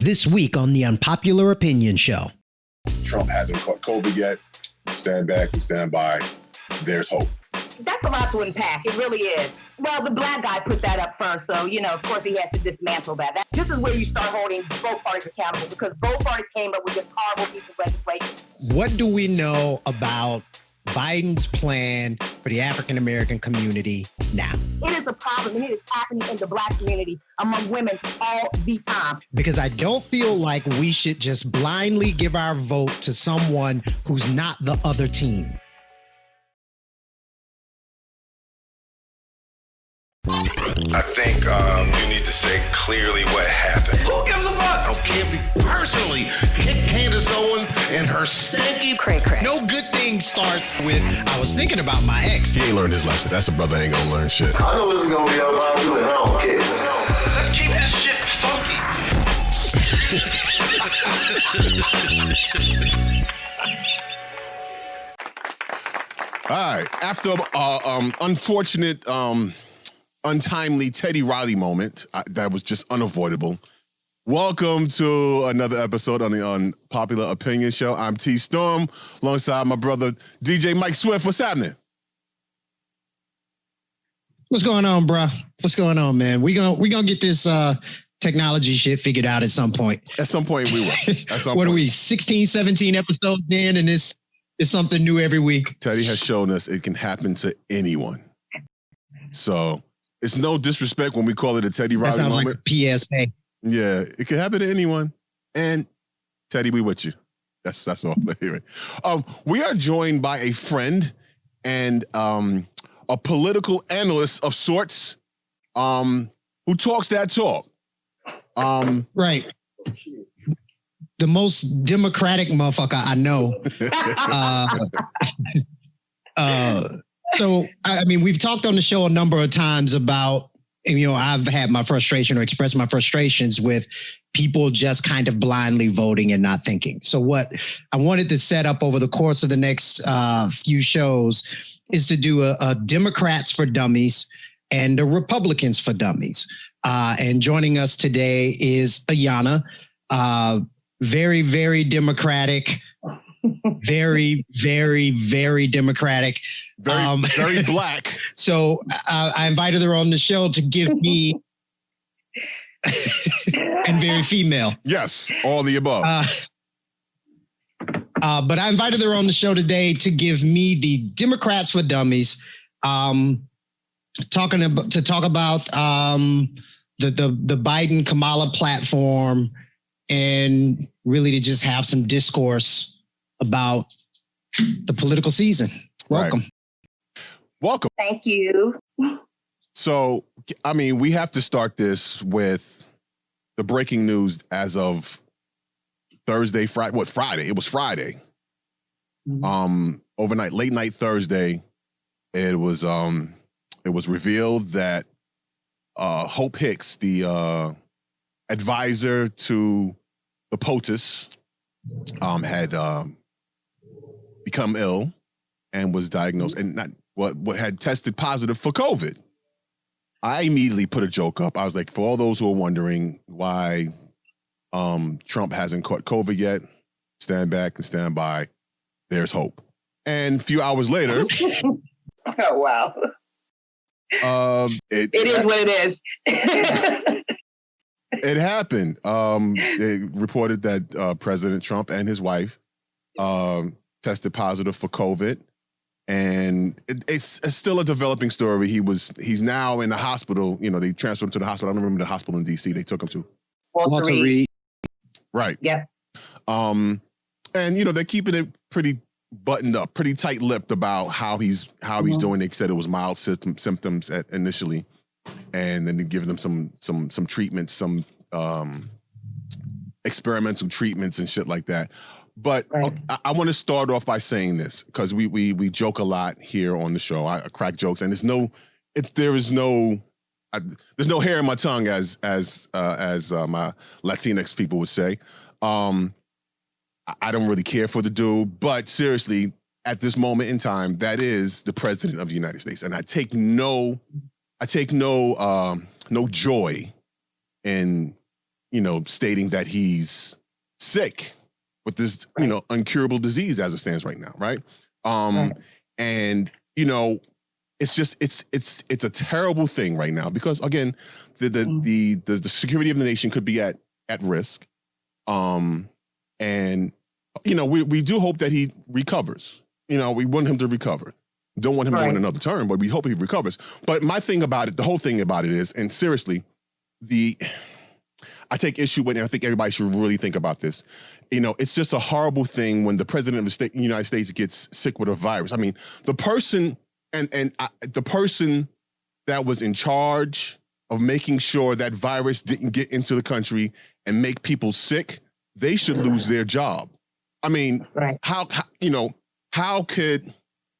This week on the Unpopular Opinion Show. Trump hasn't caught COVID yet. Stand back and stand by. There's hope. That's a lot to unpack. It really is. Well, the black guy put that up first, so, of course he has to dismantle that. This is where you start holding both parties accountable, because both parties came up with this horrible piece of legislation. What do we know about Biden's plan for the African-American community now? It is a problem, and it is happening in the black community among women all the time. Because I don't feel like we should just blindly give our vote to someone who's not the other team. I think you need to say clearly what happened. Who gives a fuck? I don't care if he personally kick Candace Owens and her stinky cray-cray. No good thing starts with, I was thinking about my ex. He ain't learned his lesson. That's a brother ain't gonna learn shit. I know this is gonna be unpopular, and I don't care. Let's keep this shit funky. All right. After unfortunate, untimely Teddy Riley moment that was just unavoidable. Welcome to another episode on the Unpopular Opinion Show. I'm T Storm, alongside my brother DJ Mike Swift. What's happening? What's going on, bro? What's going on, man? We gonna get this technology shit figured out at some point. At some point we will. At some What point. are we, 16, 17 episodes in, and it's something new every week? Teddy has shown us it can happen to anyone. So it's no disrespect when we call it a Teddy Riley That's not moment. like a PSA. Yeah, it can happen to anyone. And Teddy, we with you. That's all I'm hearing. We are joined by a friend and a political analyst of sorts who talks that talk. Right. The most democratic motherfucker I know. So, I mean, we've talked on the show a number of times about, I've had my frustration or expressed my frustrations with people just kind of blindly voting and not thinking. So what I wanted to set up over the course of the next few shows is to do a Democrats for Dummies and a Republicans for Dummies. And joining us today is Ayana, very, very democratic, very, very, very democratic. Very black. So I invited her on the show to give me and very female. Yes, all the above. But I invited her on the show today to give me the Democrats for Dummies, to talk about the Biden Kamala platform, and really to just have some discourse about the political season. Welcome. Right. Welcome. Thank you. So, we have to start this with the breaking news as of Thursday, Friday? It was Friday. Overnight, late night Thursday, it was revealed that Hope Hicks, the advisor to the POTUS, had become ill and was diagnosed and what had tested positive for COVID. I immediately put a joke up. I was like, for all those who are wondering why Trump hasn't caught COVID yet, stand back and stand by. There's hope. And a few hours later, Oh, wow. it is what it is. It happened. They reported that President Trump and his wife tested positive for COVID. And it's still a developing story. He's now in the hospital. They transferred him to the hospital. I don't remember the hospital in D.C. they took him to. Walter Reed. Right. Yeah. And they're keeping it pretty buttoned up, pretty tight-lipped about how he's doing. They said it was mild symptoms initially, and then they give them some treatments, some experimental treatments and shit like that. But right. I want to start off by saying this because we joke a lot here on the show. I crack jokes, and there's no hair in my tongue, as my Latinx people would say. I don't really care for the dude, but seriously, at this moment in time, that is the president of the United States, and I take no joy in stating that he's sick with this, uncurable disease as it stands right now, right? And it's just it's a terrible thing right now because again, the security of the nation could be at risk, and we do hope that he recovers. We want him to recover. Don't want him to win another term, but we hope he recovers. But my thing about it, the whole thing about it is, and seriously, I take issue with it, and I think everybody should really think about this. It's just a horrible thing when the president of the United States gets sick with a virus. I mean, the person the person that was in charge of making sure that virus didn't get into the country and make people sick, they should lose their job. I mean, how could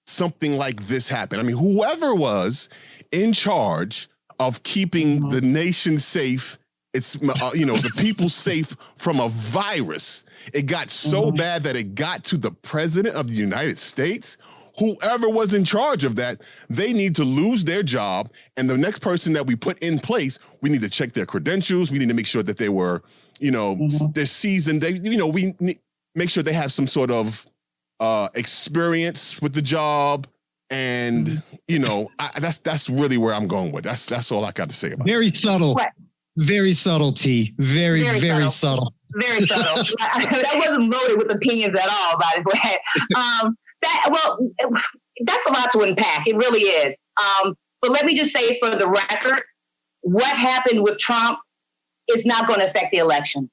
something like this happen? I mean, whoever was in charge of keeping the nation safe, the people safe from a virus, it got so bad that it got to the president of the United States. Whoever was in charge of that, they need to lose their job. And the next person that we put in place, we need to check their credentials. We need to make sure that they were, they're seasoned. We need make sure they have some sort of experience with the job. And, that's really where I'm going with. That's all I got to say about it. Very subtle. What? Very subtle, T. Very subtle. Very subtle. That wasn't loaded with opinions at all, by the way. That's a lot to unpack. It really is. But let me just say for the record, what happened with Trump is not going to affect the election.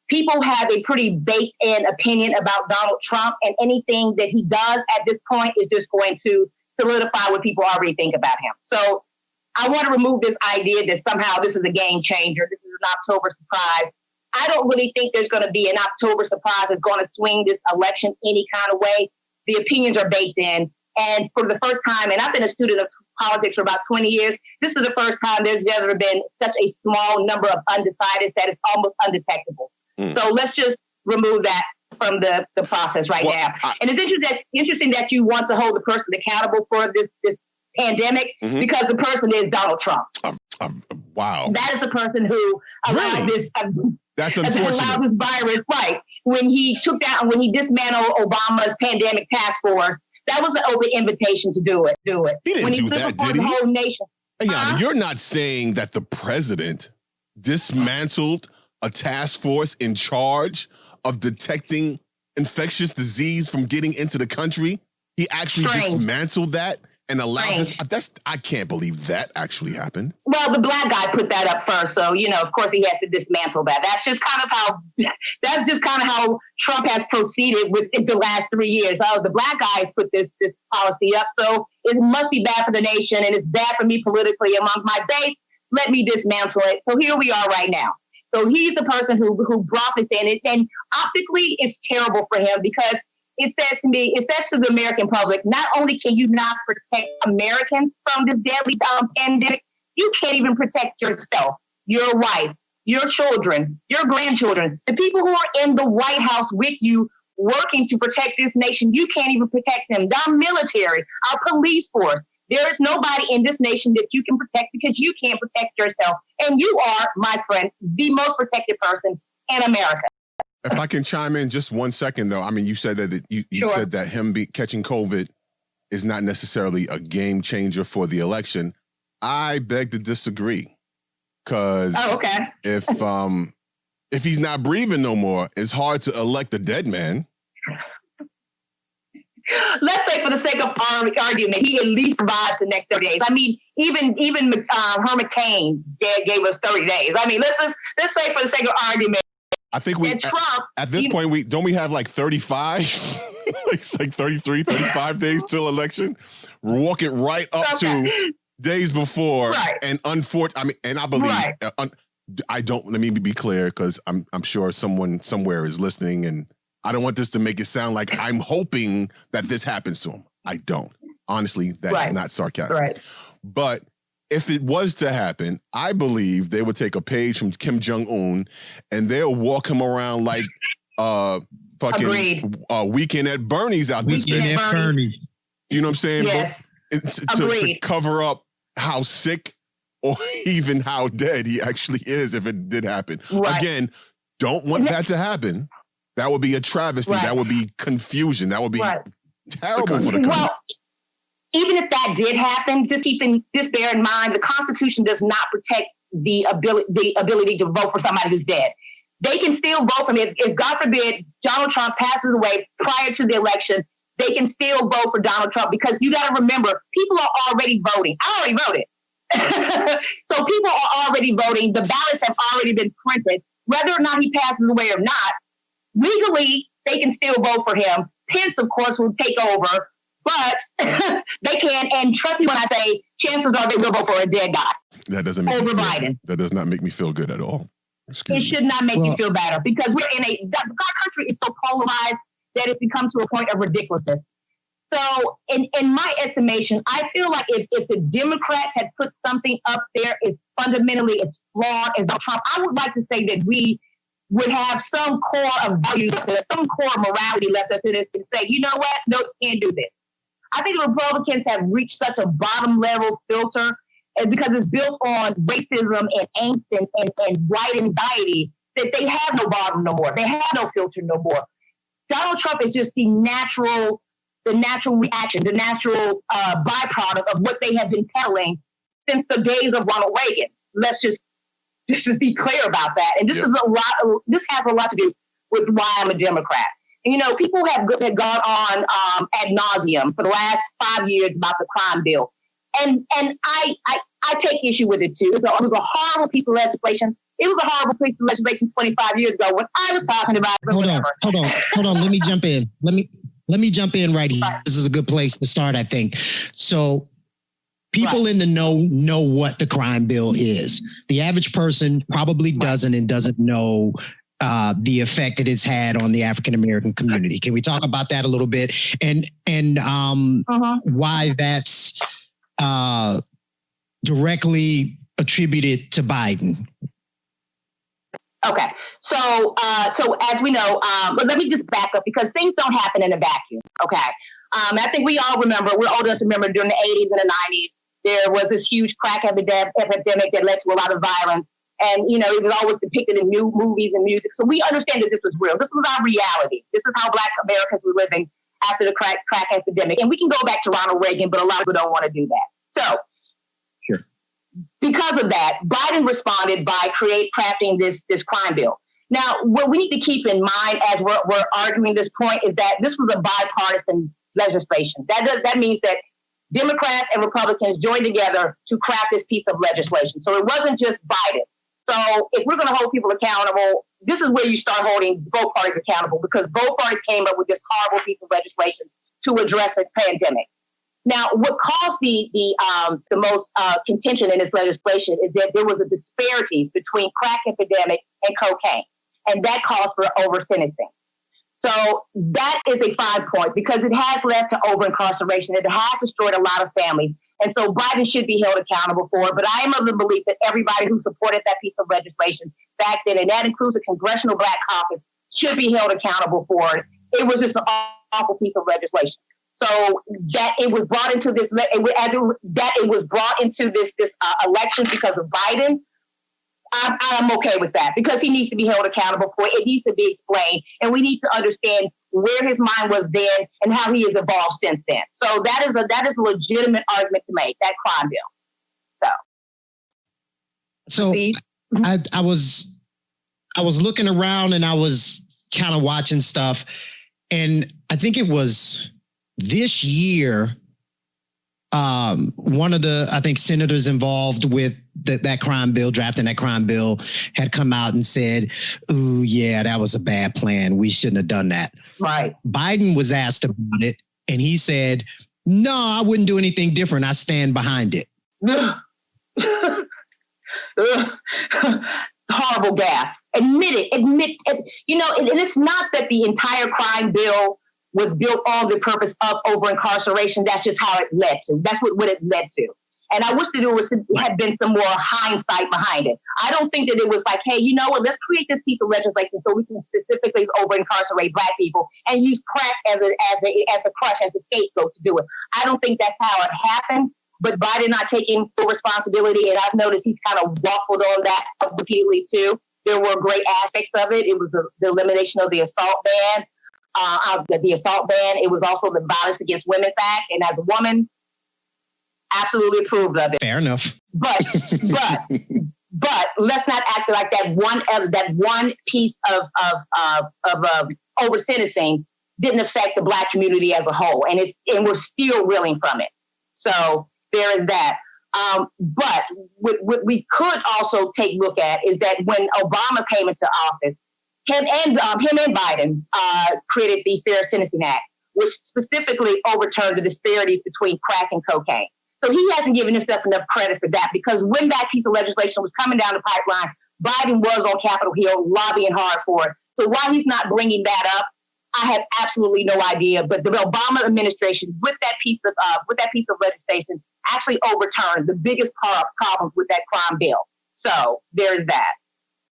People have a pretty baked-in opinion about Donald Trump, and anything that he does at this point is just going to solidify what people already think about him. So I want to remove this idea that somehow this is a game changer. This is an October surprise. I don't really think there's going to be an October surprise that's going to swing this election any kind of way. The opinions are baked in. And for the first time, and I've been a student of politics for about 20 years, this is the first time there's ever been such a small number of undecideds that it's almost undetectable. So let's just remove that from the process now. And it's interesting that you want to hold the person accountable for this pandemic because the person is Donald Trump. Wow. That is the person who allowed this. That's unfortunate. Allowed this virus, right? When he dismantled Obama's pandemic task force, that was an open invitation to do it. He didn't do that, did he? The whole nation. Ayana, you're not saying that the president dismantled a task force in charge of detecting infectious disease from getting into the country? He actually dismantled that and allowed this. I can't believe that actually happened. Well, the black guy put that up first, so of course he has to dismantle that. That's just kind of how Trump has proceeded with the last 3 years. The black guys put this policy up, so it must be bad for the nation, and it's bad for me politically among my base. Let me dismantle it. So here we are right now. So he's the person who brought this in, and optically it's terrible for him because it says to the American public, not only can you not protect Americans from this deadly pandemic, you can't even protect yourself, your wife, your children, your grandchildren, the people who are in the White House with you working to protect this nation. You can't even protect them. Our military, our police force. There is nobody in this nation that you can protect because you can't protect yourself. And you are, my friend, the most protected person in America. If I can chime in just 1 second, though. I mean, you said that you said that him catching COVID is not necessarily a game changer for the election. I beg to disagree, because if he's not breathing no more, it's hard to elect a dead man. Let's say, for the sake of argument, he at least survives the next 30 days. I mean, even Herman Cain gave us 30 days. I mean, let's say, for the sake of argument. I think at this point, we have like 35, it's like 33, 35 days till election. We're walking right up to days before, and unfortunately, I believe, let me be clear, because I'm sure someone somewhere is listening, and I don't want this to make it sound like I'm hoping that this happens to him. I don't. Honestly, that is not sarcasm. Right. But if it was to happen, I believe they would take a page from Kim Jong-un and they'll walk him around like fucking Weekend at Bernie's out this bitch. You know what I'm saying? Yes. But to cover up how sick or even how dead he actually is if it did happen. Right. Again, don't want that to happen. That would be a travesty. Right. That would be confusion. That would be terrible for the country. Well, even if that did happen, just bear in mind, the Constitution does not protect the ability to vote for somebody who's dead. They can still vote for him. If God forbid, Donald Trump passes away prior to the election, they can still vote for Donald Trump, because you got to remember, people are already voting. I already voted. So people are already voting. The ballots have already been printed. Whether or not he passes away or not, legally, they can still vote for him. Pence, of course, will take over, but they can. And trust me when I say, chances are they will vote for a dead guy. That doesn't make Biden. That does not make me feel good at all. It should not make you feel better, because we're in our country is so polarized that it's become to a point of ridiculousness. So in my estimation, I feel like if the Democrats had put something up there as fundamentally as flawed as Trump, I would like to say that we would have some core of values, some core of morality left us in this, and say, you know what? No, can't do this. I think the Republicans have reached such a bottom level filter, and because it's built on racism and angst and white anxiety, that they have no bottom no more. They have no filter no more. Donald Trump is just the natural reaction, the natural byproduct of what they have been peddling since the days of Ronald Reagan. Let's just be clear about that. And this has a lot to do with why I'm a Democrat. And, people have gone on ad nauseum for the last 5 years about the crime bill. And I take issue with it too. It was a horrible piece of legislation. It was a horrible piece of legislation 25 years ago when I was talking about it. Hold on. Let me jump in. Let me jump in right here. This is a good place to start, I think. So people in the know what the crime bill is. The average person probably doesn't know the effect it has had on the African American community. Can we talk about that a little bit and why that's directly attributed to Biden? Okay, so as we know, but let me just back up, because things don't happen in a vacuum. Okay, I think we all remember. We're old enough to remember during the 80s and the 90s, there was this huge crack epidemic that led to a lot of violence, and it was always depicted in new movies and music. So we understand that this was real. This was our reality. This is how Black Americans were living after the crack epidemic. And we can go back to Ronald Reagan, but a lot of people don't want to do that. So. Because of that, Biden responded by crafting this crime bill. Now, what we need to keep in mind as we're arguing this point is that this was a bipartisan legislation. That means that Democrats and Republicans joined together to craft this piece of legislation. So it wasn't just Biden. So if we're going to hold people accountable, this is where you start holding both parties accountable, because both parties came up with this horrible piece of legislation to address the pandemic. Now, what caused the most contention in this legislation is that there was a disparity between crack epidemic and cocaine, and that caused for over-sentencing. So that is a fine point, because it has led to over-incarceration. It has destroyed a lot of families, and so Biden should be held accountable for it. But I am of the belief that everybody who supported that piece of legislation back then, and that includes the Congressional Black Caucus, should be held accountable for it. It was just an awful piece of legislation. So that it was brought into this election because of Biden, I'm okay with that, because he needs to be held accountable for it. It needs to be explained, and we need to understand where his mind was then and how he has evolved since then. So that is a legitimate argument to make, that crime bill. So I was looking around and I was kind of watching stuff, and I think it was this year, one of the, I think, senators involved with that crime bill, drafting that crime bill, had come out and said, "Ooh, yeah, that was a bad plan. We shouldn't have done that." Right. Biden was asked about it, and he said, "No, I wouldn't do anything different. I stand behind it." Horrible gaffe. Admit it. And it's not that the entire crime bill was built on the purpose of over-incarceration. That's just how it led to. That's what it led to. And I wish that had been some more hindsight behind it. I don't think that it was like, hey, you know what, let's create this piece of legislation so we can specifically over-incarcerate Black people and use crack as a crutch, as a scapegoat to do it. I don't think that's how it happened. but Biden not taking full responsibility. And I've noticed he's kind of waffled on that repeatedly too. There were great aspects of it. It was the elimination of the assault ban. The assault ban. It was also the Violence Against Women's Act. And as a woman, absolutely approved of it. Fair enough. But let's not act like that one piece of over sentencing didn't affect the Black community as a whole, and we're still reeling from it. So there is that. But what we could also take a look at is that when Obama came into office, him and Biden created the Fair Sentencing Act, which specifically overturned the disparities between crack and cocaine. So he hasn't given himself enough credit for that, because when that piece of legislation was coming down the pipeline, Biden was on Capitol Hill lobbying hard for it. So why he's not bringing that up, I have absolutely no idea. But the Obama administration, with that piece of legislation, actually overturned the biggest problems with that crime bill. So there's that.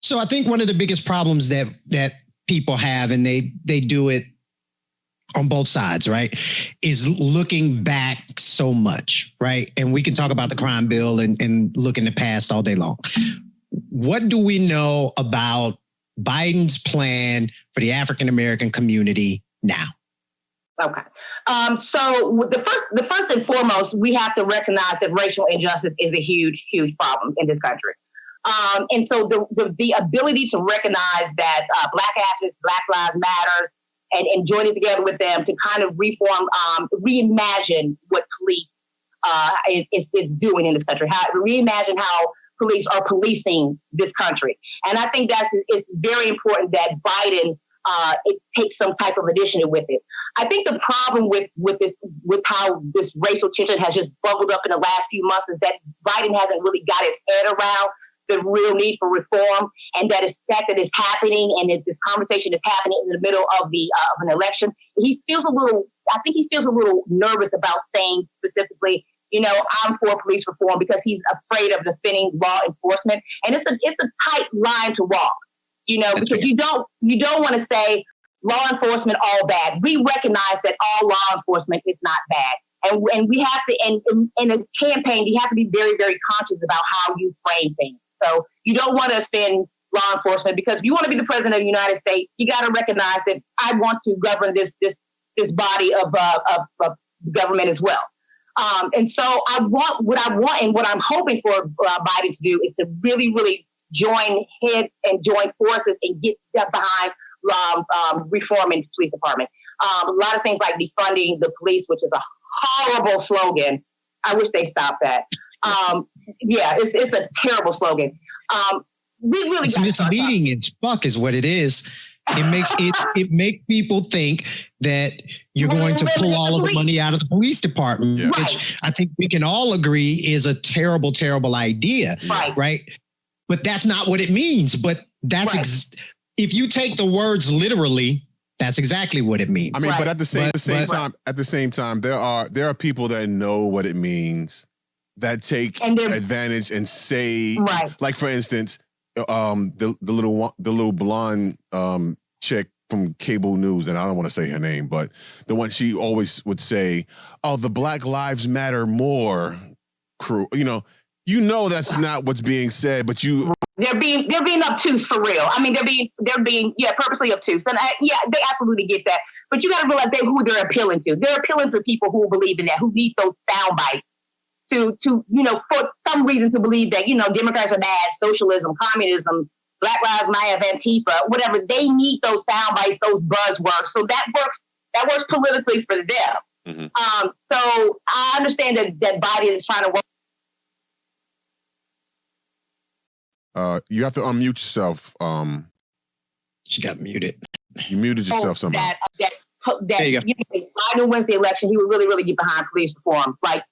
So I think one of the biggest problems that people have, and they do it on both sides, right, is looking back so much, right? And we can talk about the crime bill and look in the past all day long. What do we know about Biden's plan for the African-American community now? Okay. So the first and foremost, we have to recognize that racial injustice is a huge, huge problem in this country. And so the ability to recognize that Black activists, Black Lives Matter, and joining together with them to kind of reimagine what police is doing in this country, reimagine how police are policing this country. And I think it's very important that Biden it takes some type of initiative with it. I think the problem with how this racial tension has just bubbled up in the last few months is that Biden hasn't really got his head around the real need for reform, and that that it's happening, and this conversation is happening in the middle of an election. I think he feels a little nervous about saying specifically, I'm for police reform, because he's afraid of defending law enforcement. And it's a tight line to walk, because you don't want to say law enforcement all bad. We recognize that all law enforcement is not bad. And we have to, in a campaign, you have to be very, very conscious about how you frame things. So you don't want to offend law enforcement, because if you want to be the president of the United States, you got to recognize that I want to govern this body of government as well. And so what I'm hoping for Biden to do is to really, really join heads and join forces and get behind reforming the police department. A lot of things like defunding the police, which is a horrible slogan. I wish they stopped that. It's a terrible slogan. We really it's misleading as fuck is what it is. It makes people think that you're going to pull all of the money out of the police department, which I think we can all agree is a terrible, terrible idea, right? But that's not what it means. But that's if you take the words literally, that's exactly what it means. I mean, but at the same time, there are people that know what it means, that take advantage and say, like for instance, the little blonde chick from cable news, and I don't want to say her name, but the one she always would say, "Oh, the Black Lives Matter more crew." That's not what's being said, but they're being obtuse for real. I mean, they're being purposely obtuse, and they absolutely get that. But you got to realize who they're appealing to. They're appealing to people who believe in that, who need those sound bites to for some reason to believe that Democrats are bad, socialism, communism, Black Lives Matter, Antifa, whatever. They need those sound bites, those buzzwords. So that works politically for them. Mm-hmm. So I understand that Biden is trying to work. You have to unmute yourself. She got muted. You muted yourself somehow. There you go. Biden wins the election. He would really, really get behind police reform. Like,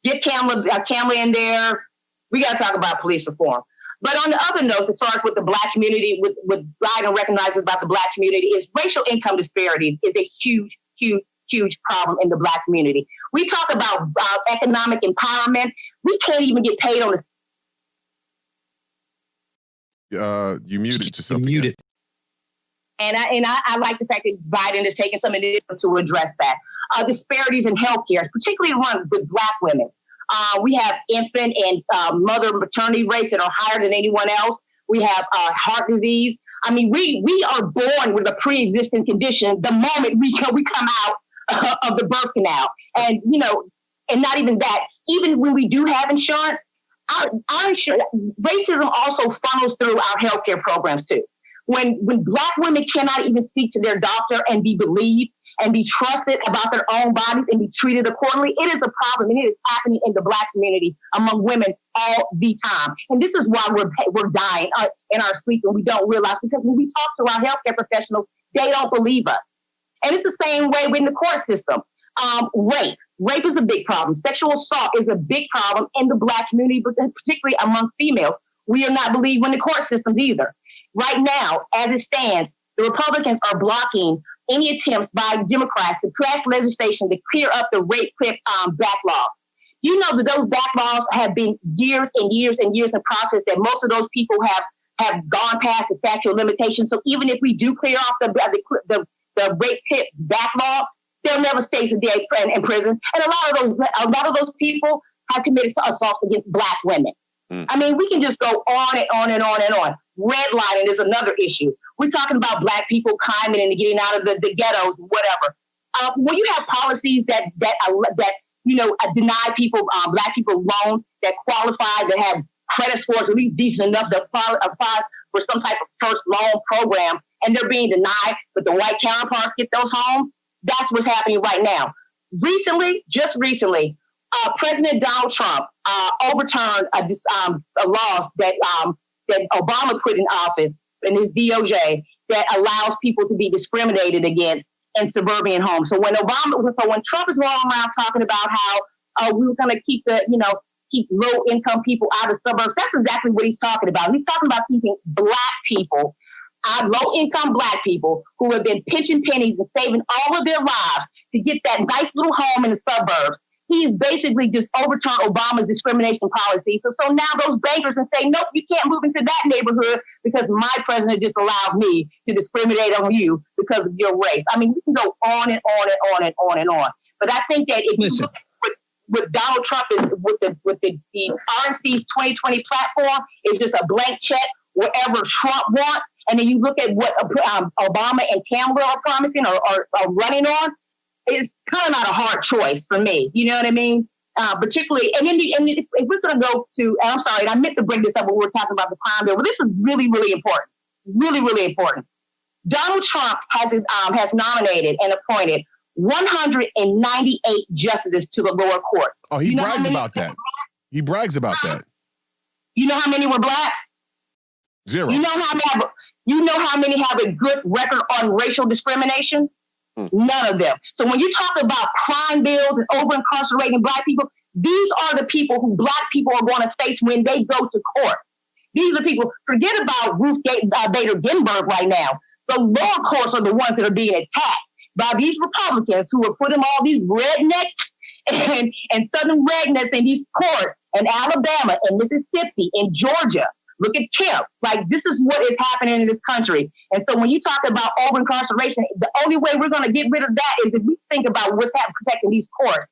get Kamala in there. We got to talk about police reform. But on the other note, as far as with the Black community, what Biden recognizes about the Black community is racial income disparities is a huge, huge, huge problem in the Black community. We talk about economic empowerment. We can't even get paid on the. You muted yourself. Muted. And I like the fact that Biden is taking some initiative to address that. Disparities in healthcare, particularly one with Black women. We have infant and mother maternity rates that are higher than anyone else. We have heart disease. I mean, we are born with a pre-existing condition the moment we come out of the birth canal. And, and not even that, even when we do have insurance, our insurance, racism also funnels through our healthcare programs too. When Black women cannot even speak to their doctor and be believed and be trusted about their own bodies and be treated accordingly, it is a problem, and it is happening in the Black community among women all the time. And this is why we're dying in our sleep and we don't realize, because when we talk to our healthcare professionals, they don't believe us. And it's the same way in the court system. Rape is a big problem. Sexual assault is a big problem in the Black community, but particularly among females. We are not believed in the court systems either. Right now, as it stands, the Republicans are blocking any attempts by Democrats to pass legislation to clear up the rape backlog. You know that those backlogs have been years and years and years in process, that most of those people have gone past the statute of limitations. So even if we do clear off the rape pit backlog, they'll never stay a day in prison. And a lot of those people have committed assaults against Black women. I mean, we can just go on and on and on and on. Redlining is another issue. We're talking about Black people climbing and getting out of the ghettos, whatever. When you have policies that deny people, Black people loans that qualify, that have credit scores at least decent enough to apply for some type of first loan program, and they're being denied, but the white counterparts get those homes, that's what's happening right now. Just recently, President Donald Trump overturned a law that Obama put in office in his DOJ that allows people to be discriminated against in suburban homes. So when Trump is going around talking about how we were going to keep low income people out of suburbs, that's exactly what he's talking about. He's talking about keeping Black people, low income Black people who have been pinching pennies and saving all of their lives to get that nice little home in the suburbs. He's basically just overturned Obama's discrimination policy. So now those bankers can say, nope, you can't move into that neighborhood because my president just allowed me to discriminate on you because of your race. I mean, we can go on and on and on and on and on. But I think that if you look at what Donald Trump is with the RNC's 2020 platform, is just a blank check, whatever Trump wants. And then you look at what Obama and Campbell are promising or running on, it's kind of not a hard choice for me. You know what I mean? Particularly, and if we're going to go to, and I'm sorry, and I meant to bring this up when we were talking about the crime bill, but this is really, really important. Really, really important. Donald Trump has nominated and appointed 198 justices to the lower court. Oh, he brags about that. He brags about that. You know how many were Black? 0. You know how many have a good record on racial discrimination? None of them. So when you talk about crime bills and over-incarcerating Black people, these are the people who Black people are going to face when they go to court. These are people, forget about Ruth Bader Ginsburg right now. The lower courts are the ones that are being attacked by these Republicans who are putting all these rednecks and southern rednecks in these courts in Alabama and Mississippi and Georgia. Look at Kemp. Like, this is what is happening in this country. And so when you talk about over-incarceration, the only way we're going to get rid of that is if we think about what's happening protecting these courts.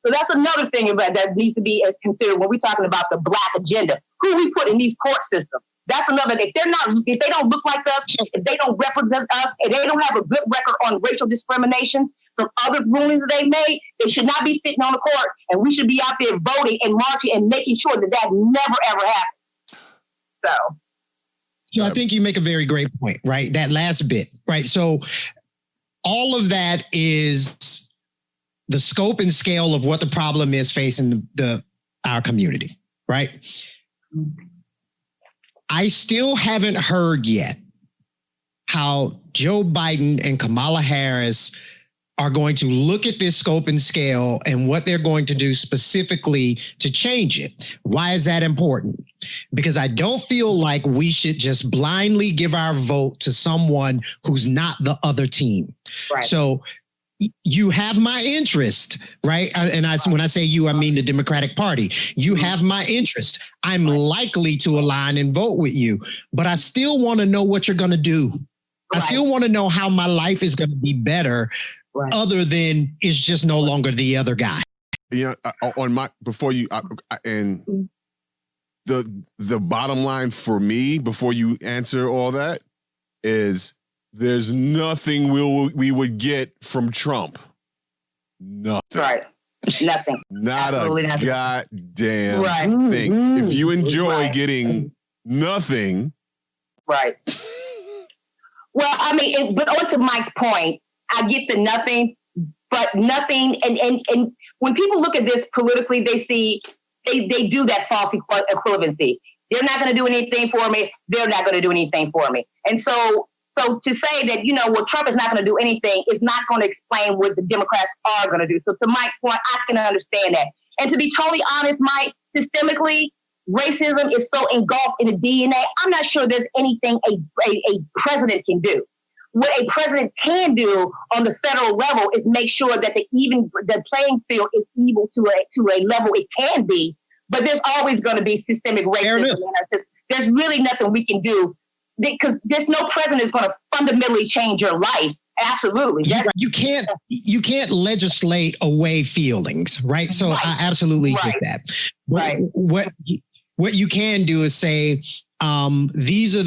So that's another thing about that needs to be considered when we're talking about the Black agenda. Who we put in these court systems. That's another. If they don't look like us, if they don't represent us, if they don't have a good record on racial discrimination from other rulings that they made, they should not be sitting on the court, and we should be out there voting and marching and making sure that never ever happens. So, I think you make a very great point, right? That last bit, right? So all of that is the scope and scale of what the problem is facing our community, right? I still haven't heard yet how Joe Biden and Kamala Harris are going to look at this scope and scale and what they're going to do specifically to change it. Why is that important? Because I don't feel like we should just blindly give our vote to someone who's not the other team. Right. So you have my interest, right? And when I say you, I mean the Democratic Party. You have my interest. I'm likely to align and vote with you, but I still want to know what you're going to do. Right. I still want to know how my life is going to be better. Right. Other than it's just no longer the other guy. on my before you and the bottom line for me before you answer all that is there's nothing we would get from Trump. Nothing. Right. Nothing. Not Absolutely a nothing. goddamn thing. If you enjoy getting nothing. Right. Well, I mean, but on to Mike's point, I get the nothing, but nothing. And when people look at this politically, they see they do that false equivalency. They're not going to do anything for me. They're not going to do anything for me. And so to say that, Trump is not going to do anything is not going to explain what the Democrats are going to do. So to Mike's point, I can understand that. And to be totally honest, Mike, systemically, racism is so engulfed in the DNA. I'm not sure there's anything a president can do. What a president can do on the federal level is make sure that the playing field is equal to a level it can be. But there's always going to be systemic racism. There's really nothing we can do because there's no president is going to fundamentally change your life. Absolutely. You can't legislate away feelings, right? So I absolutely get that. Right. What you can do is say, these are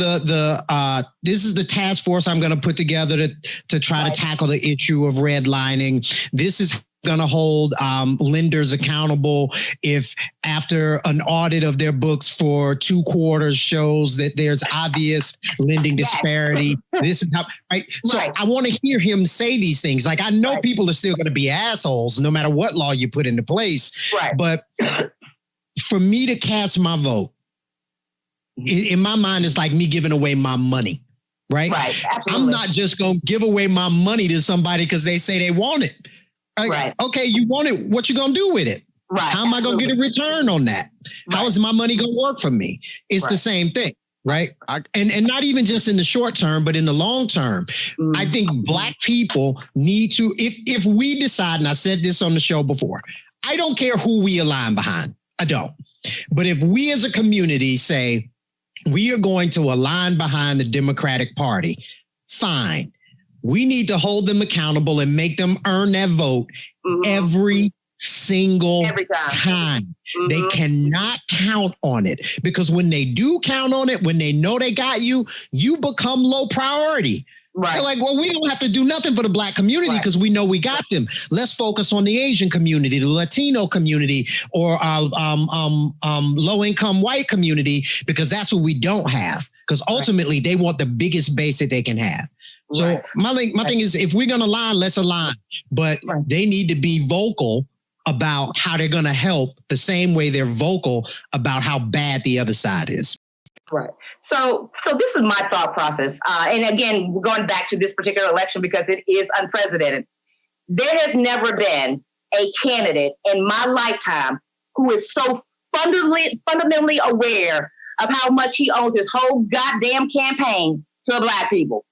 this is the task force I'm going to put together to try to tackle the issue of redlining. This is going to hold lenders accountable if after an audit of their books for 2 quarters shows that there's obvious lending disparity. This is how, right? So I want to hear him say these things. Like, I know people are still going to be assholes no matter what law you put into place. Right. But for me to cast my vote, in my mind, it's like me giving away my money, right? Right. Absolutely. I'm not just going to give away my money to somebody because they say they want it. Like, okay, you want it. What you going to do with it? Right. How am I going to get a return on that? Right. How is my money going to work for me? It's the same thing, right? And not even just in the short term, but in the long term. I think Black people need to, if we decide, and I said this on the show before, I don't care who we align behind. I don't. But if we as a community say, we are going to align behind the Democratic Party, fine. We need to hold them accountable and make them earn that vote every single time. They cannot count on it because when they do count on it, when they know they got you, you become low priority. Right. They're like, well, we don't have to do nothing for the Black community because we know we got them. Let's focus on the Asian community, the Latino community, or low-income white community, because that's what we don't have. Because ultimately, they want the biggest base that they can have. So my thing is, if we're going to align, let's align. But they need to be vocal about how they're going to help the same way they're vocal about how bad the other side is. Right. So this is my thought process. And again, we're going back to this particular election because it is unprecedented. There has never been a candidate in my lifetime who is so fundamentally aware of how much he owes his whole goddamn campaign to Black people.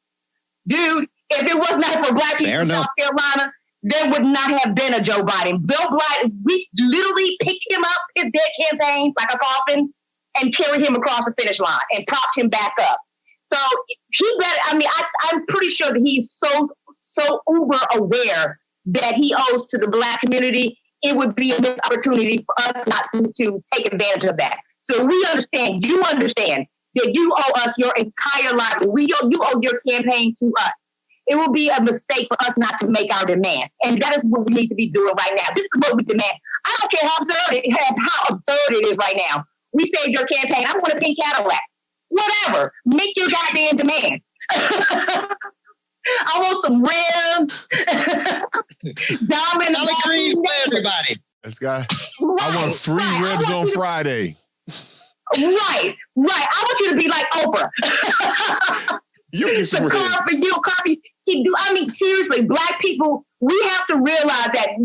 Dude, if it was not for Black people in South Carolina, there would not have been a Joe Biden. Bill Biden, we literally picked him up, his dead campaign, like a coffin, and carried him across the finish line and propped him back up. So I'm pretty sure that he's so uber aware that he owes to the Black community. It would be a missed opportunity for us not to take advantage of that. So you understand that you owe us your entire life. You owe your campaign to us. It will be a mistake for us not to make our demand. And that is what we need to be doing right now. This is what we demand. I don't care how absurd it is right now. We saved your campaign. I want a pink Cadillac. Whatever. Make your goddamn demand. I want some ribs. Diamond green for everybody. This guy. I want free ribs on Friday. Right. I want you to be like Oprah. You get some ribs. I mean, seriously, Black people, we have to realize that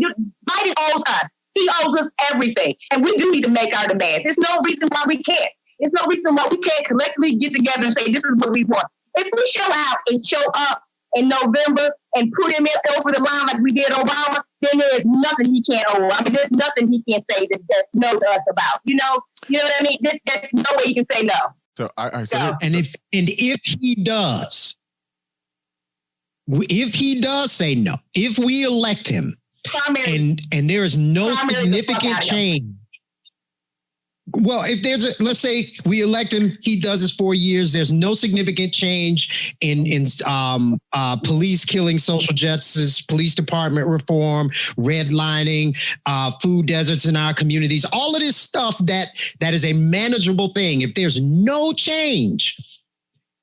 Biden owes us. He owes us everything. And we do need to make our demands. There's no reason why we can't. There's no reason why we can't collectively get together and say, this is what we want. If we show out and show up in November and put him over the line like we did Obama, then there is nothing he can't owe. I mean, there's nothing he can't say that's no to us about. You know what I mean? There's no way you can say no. So if he does say no, if we elect him, and there is no Primary significant change. Well, if there's let's say we elect him, he does his 4 years. There's no significant change in police killing, social justice, police department reform, redlining, food deserts in our communities. All of this stuff that is a manageable thing. If there's no change,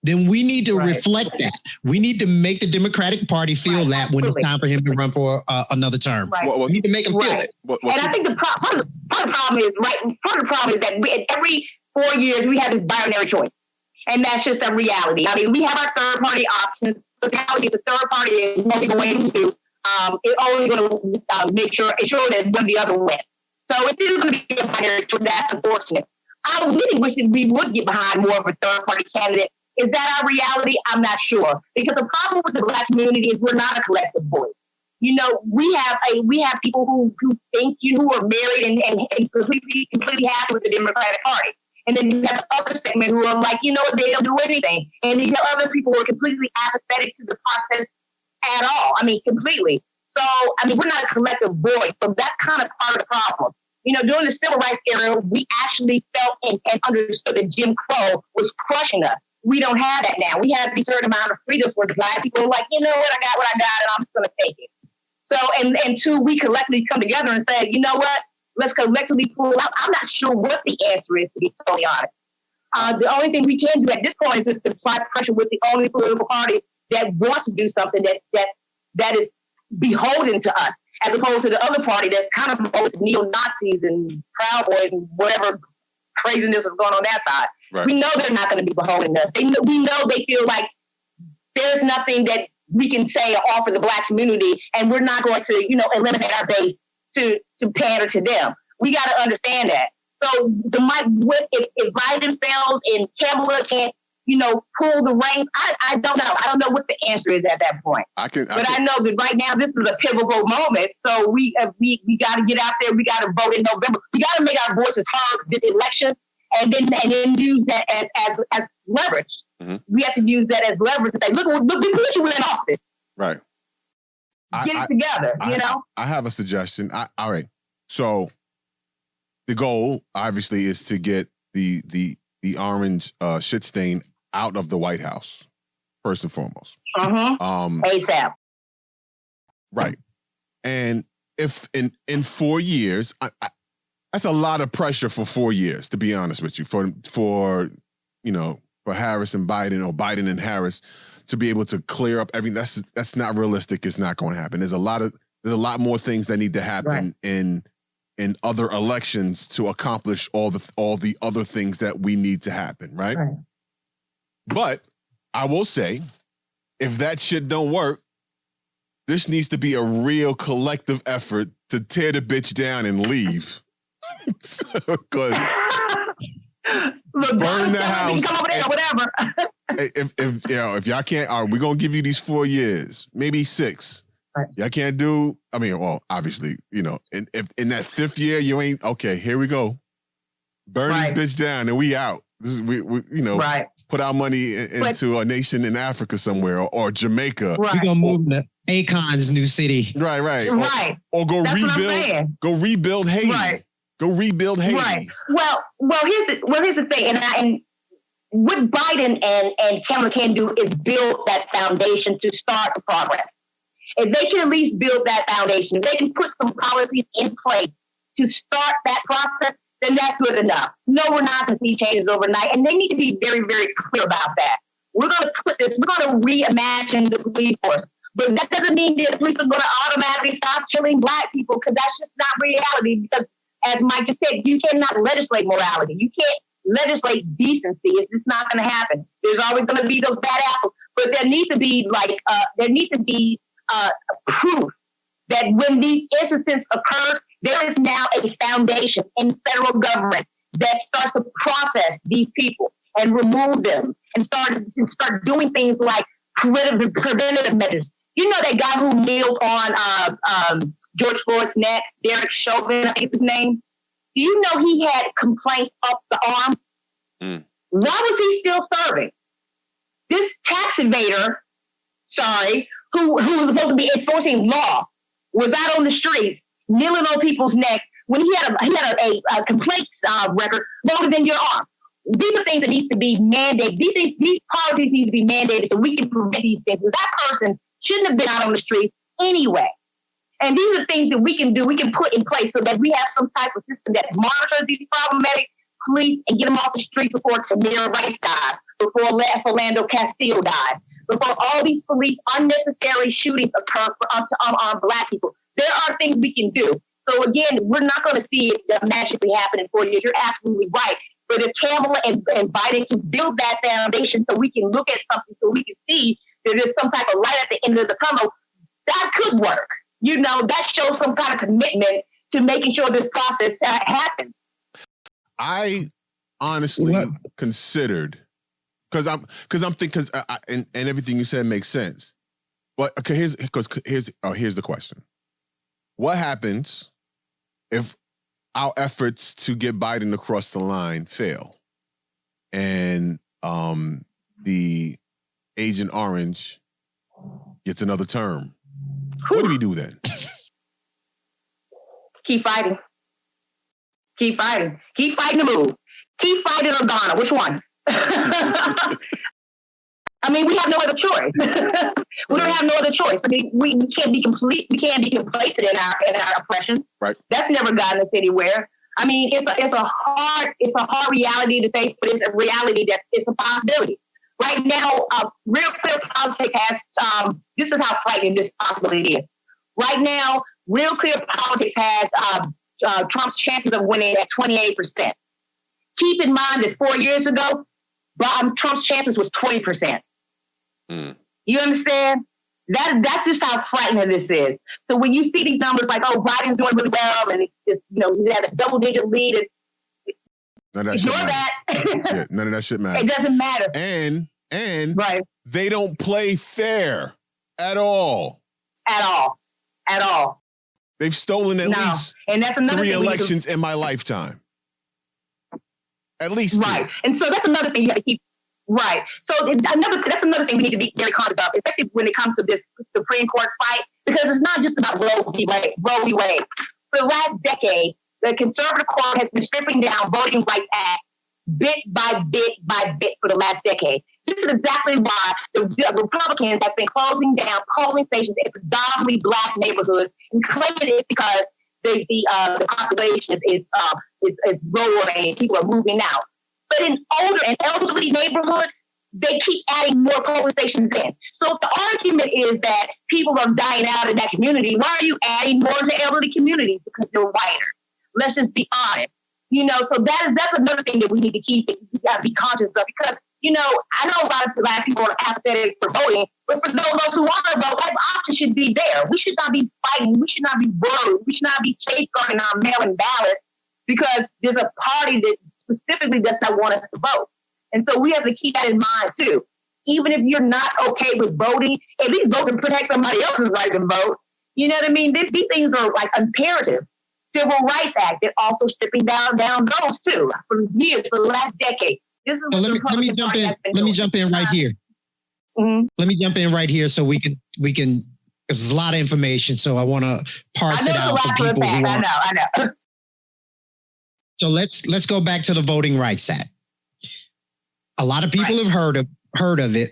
then we need to reflect that. We need to make the Democratic Party feel that when it's time for him to run for another term. Right. Well, we need to make him feel it. And I think part of the problem is, part of the problem is that every 4 years we have this binary choice. And that's just a reality. I mean, we have our third party options. The reality is the third party is only going to, it's only going to make sure that one of the other wins. So it's still going to be a binary choice. That's unfortunate. I really wish that we would get behind more of a third party candidate. Is that our reality? I'm not sure. Because the problem with the Black community is we're not a collective voice. You know, we have people who think, who are married and completely happy with the Democratic Party. And then you have other segment who are like, they don't do anything. And you have other people who are completely apathetic to the process at all. I mean, completely. So, we're not a collective voice. So that's kind of part of the problem. During the civil rights era, we actually felt and understood that Jim Crow was crushing us. We don't have that now. We have a certain amount of freedom for the Black people who are like, I got what I got, and I'm just going to take it. So, and two, we collectively come together and say, you know what? Let's collectively pull out. I'm not sure what the answer is, to be totally honest. The only thing we can do at this point is just to apply pressure with the only political party that wants to do something that is beholden to us, as opposed to the other party that's kind of beholden to neo-Nazis and Proud Boys and whatever craziness is going on that side. Right. We know they're not going to be beholden to us. We know they feel like there's nothing that we can say or offer the Black community, and we're not going to, eliminate our base to pander to them. We got to understand that. So if Biden fails and Kamala can't, pull the reins, I don't know. I don't know what the answer is at that point. I know that right now this is a pivotal moment. So we got to get out there. We got to vote in November. We got to make our voices heard this election, and then use that as leverage. Mm-hmm. We have to use that as leverage to say, look, we put you in office. Right. Get it together, I have a suggestion. All right. So the goal, obviously, is to get the orange shit stain out of the White House, first and foremost. ASAP. Right. And if in 4 years, that's a lot of pressure for 4 years, to be honest with you, for Harris and Biden, or Biden and Harris, to be able to clear up everything. That's not realistic. It's not going to happen. There's a lot more things that need to happen in other elections to accomplish all the other things that we need to happen, right? But I will say, if that shit don't work, this needs to be a real collective effort to tear the bitch down and leave. Because burn the house. Come over there, whatever. if y'all can't, all right, we're gonna give you these 4 years, maybe 6. Right. Y'all can't do. Obviously, if in that 5th year you ain't okay. Here we go. Burn this bitch down, and we out. This is we put our money into a nation in Africa somewhere, or Jamaica. We're gonna move to Akon's new city. Right. Or go rebuild. Go rebuild Haiti. Right. Go rebuild Haiti. Right. Well, here's the thing, and what Biden and Kamala can do is build that foundation to start the progress. If they can at least build that foundation, if they can put some policies in place to start that process, then that's good enough. No, we're not going to see changes overnight, and they need to be very, very clear about that. We're going to reimagine the police force. But that doesn't mean that the police are going to automatically stop killing Black people, because that's just not reality. Because as Mike just said, you cannot legislate morality. You can't legislate decency. It's just not going to happen. There's always going to be those bad apples. But there needs to be proof that when these instances occur, there is now a foundation in federal government that starts to process these people and remove them and start doing things like preventative measures. You know that guy who kneeled on George Floyd's neck, Derek Chauvin, I think is his name? Do you know he had complaints up the arm? Why was he still serving? This tax evader, who was supposed to be enforcing law, was out on the street, kneeling on people's necks when he had a complaints record loaded in your arm. These are things that need to be mandated. These policies need to be mandated so we can prevent these things. That person shouldn't have been out on the street anyway. And these are things that we can do, we can put in place so that we have some type of system that monitors these problematic police and get them off the streets before Tamir Rice died, before Philando Castile died, before all these police unnecessary shootings occur on Black people. There are things we can do. So again, we're not going to see it magically happen in 4 years. You're absolutely right. But if Kamala and Biden can build that foundation so we can look at something, so we can see that there's some type of light at the end of the tunnel, that could work. You know, that shows some kind of commitment to making sure this process happens. I honestly considered, because and everything you said makes sense. But okay, here's the question: what happens if our efforts to get Biden across the line fail, and the Agent Orange gets another term? What do we do then? Keep fighting. Keep fighting. Keep fighting the move. Keep fighting Organa. Which one? I mean, we have no other choice. We don't have no other choice. I mean, we can't be complete. We can't be complacent in our oppression. Right. That's never gotten us anywhere. I mean, it's a hard reality to face, but it's a reality that it's a possibility. Right now, Real Clear Politics has. This is how frightening this possibility is. Right now, Real Clear Politics has Trump's chances of winning at 28%. Keep in mind that 4 years ago, Trump's chances was 20%. You understand? That's just how frightening this is. So when you see these numbers like, oh, Biden's doing really well, and it's he had a double-digit lead, none of that ignore shit that. Yeah, none of that shit matters. It doesn't matter. And right. They don't play fair at all. At all. They've stolen at least and that's another 3 elections in my lifetime. At least right. And so that's another thing you have to keep right. So that's another thing we need to be very conscious of, especially when it comes to this Supreme Court fight, because it's not just about Roe v. Wade. For the last decade, the conservative court has been stripping down Voting Rights Act bit by bit for the last decade. This is exactly why the Republicans have been closing down polling stations in predominantly Black neighborhoods and claiming it because the population is lowering and people are moving out. But in older and elderly neighborhoods, they keep adding more polling stations in. So if the argument is that people are dying out in that community, why are you adding more to elderly communities? Because they're whiter. Let's just be honest. So that's another thing that we need to keep. We got to be conscious of, because I know a lot of people are apathetic for voting, but for those who want to vote, that option should be there. We should not be fighting. We should not be worried. We should not be safeguarding our mail-in ballots because there's a party that specifically does not want us to vote. And so we have to keep that in mind too. Even if you're not okay with voting, at least vote and protect somebody else's right to vote. You know what I mean? These things are like imperative. Civil Rights Act, they're also stripping down those too for years, for the last decade. This is let me jump in right here. Mm-hmm. Let me jump in right here so we can. There's a lot of information, so I want to parse it out for people who are. I know. So let's go back to the Voting Rights Act. A lot of people have heard of it,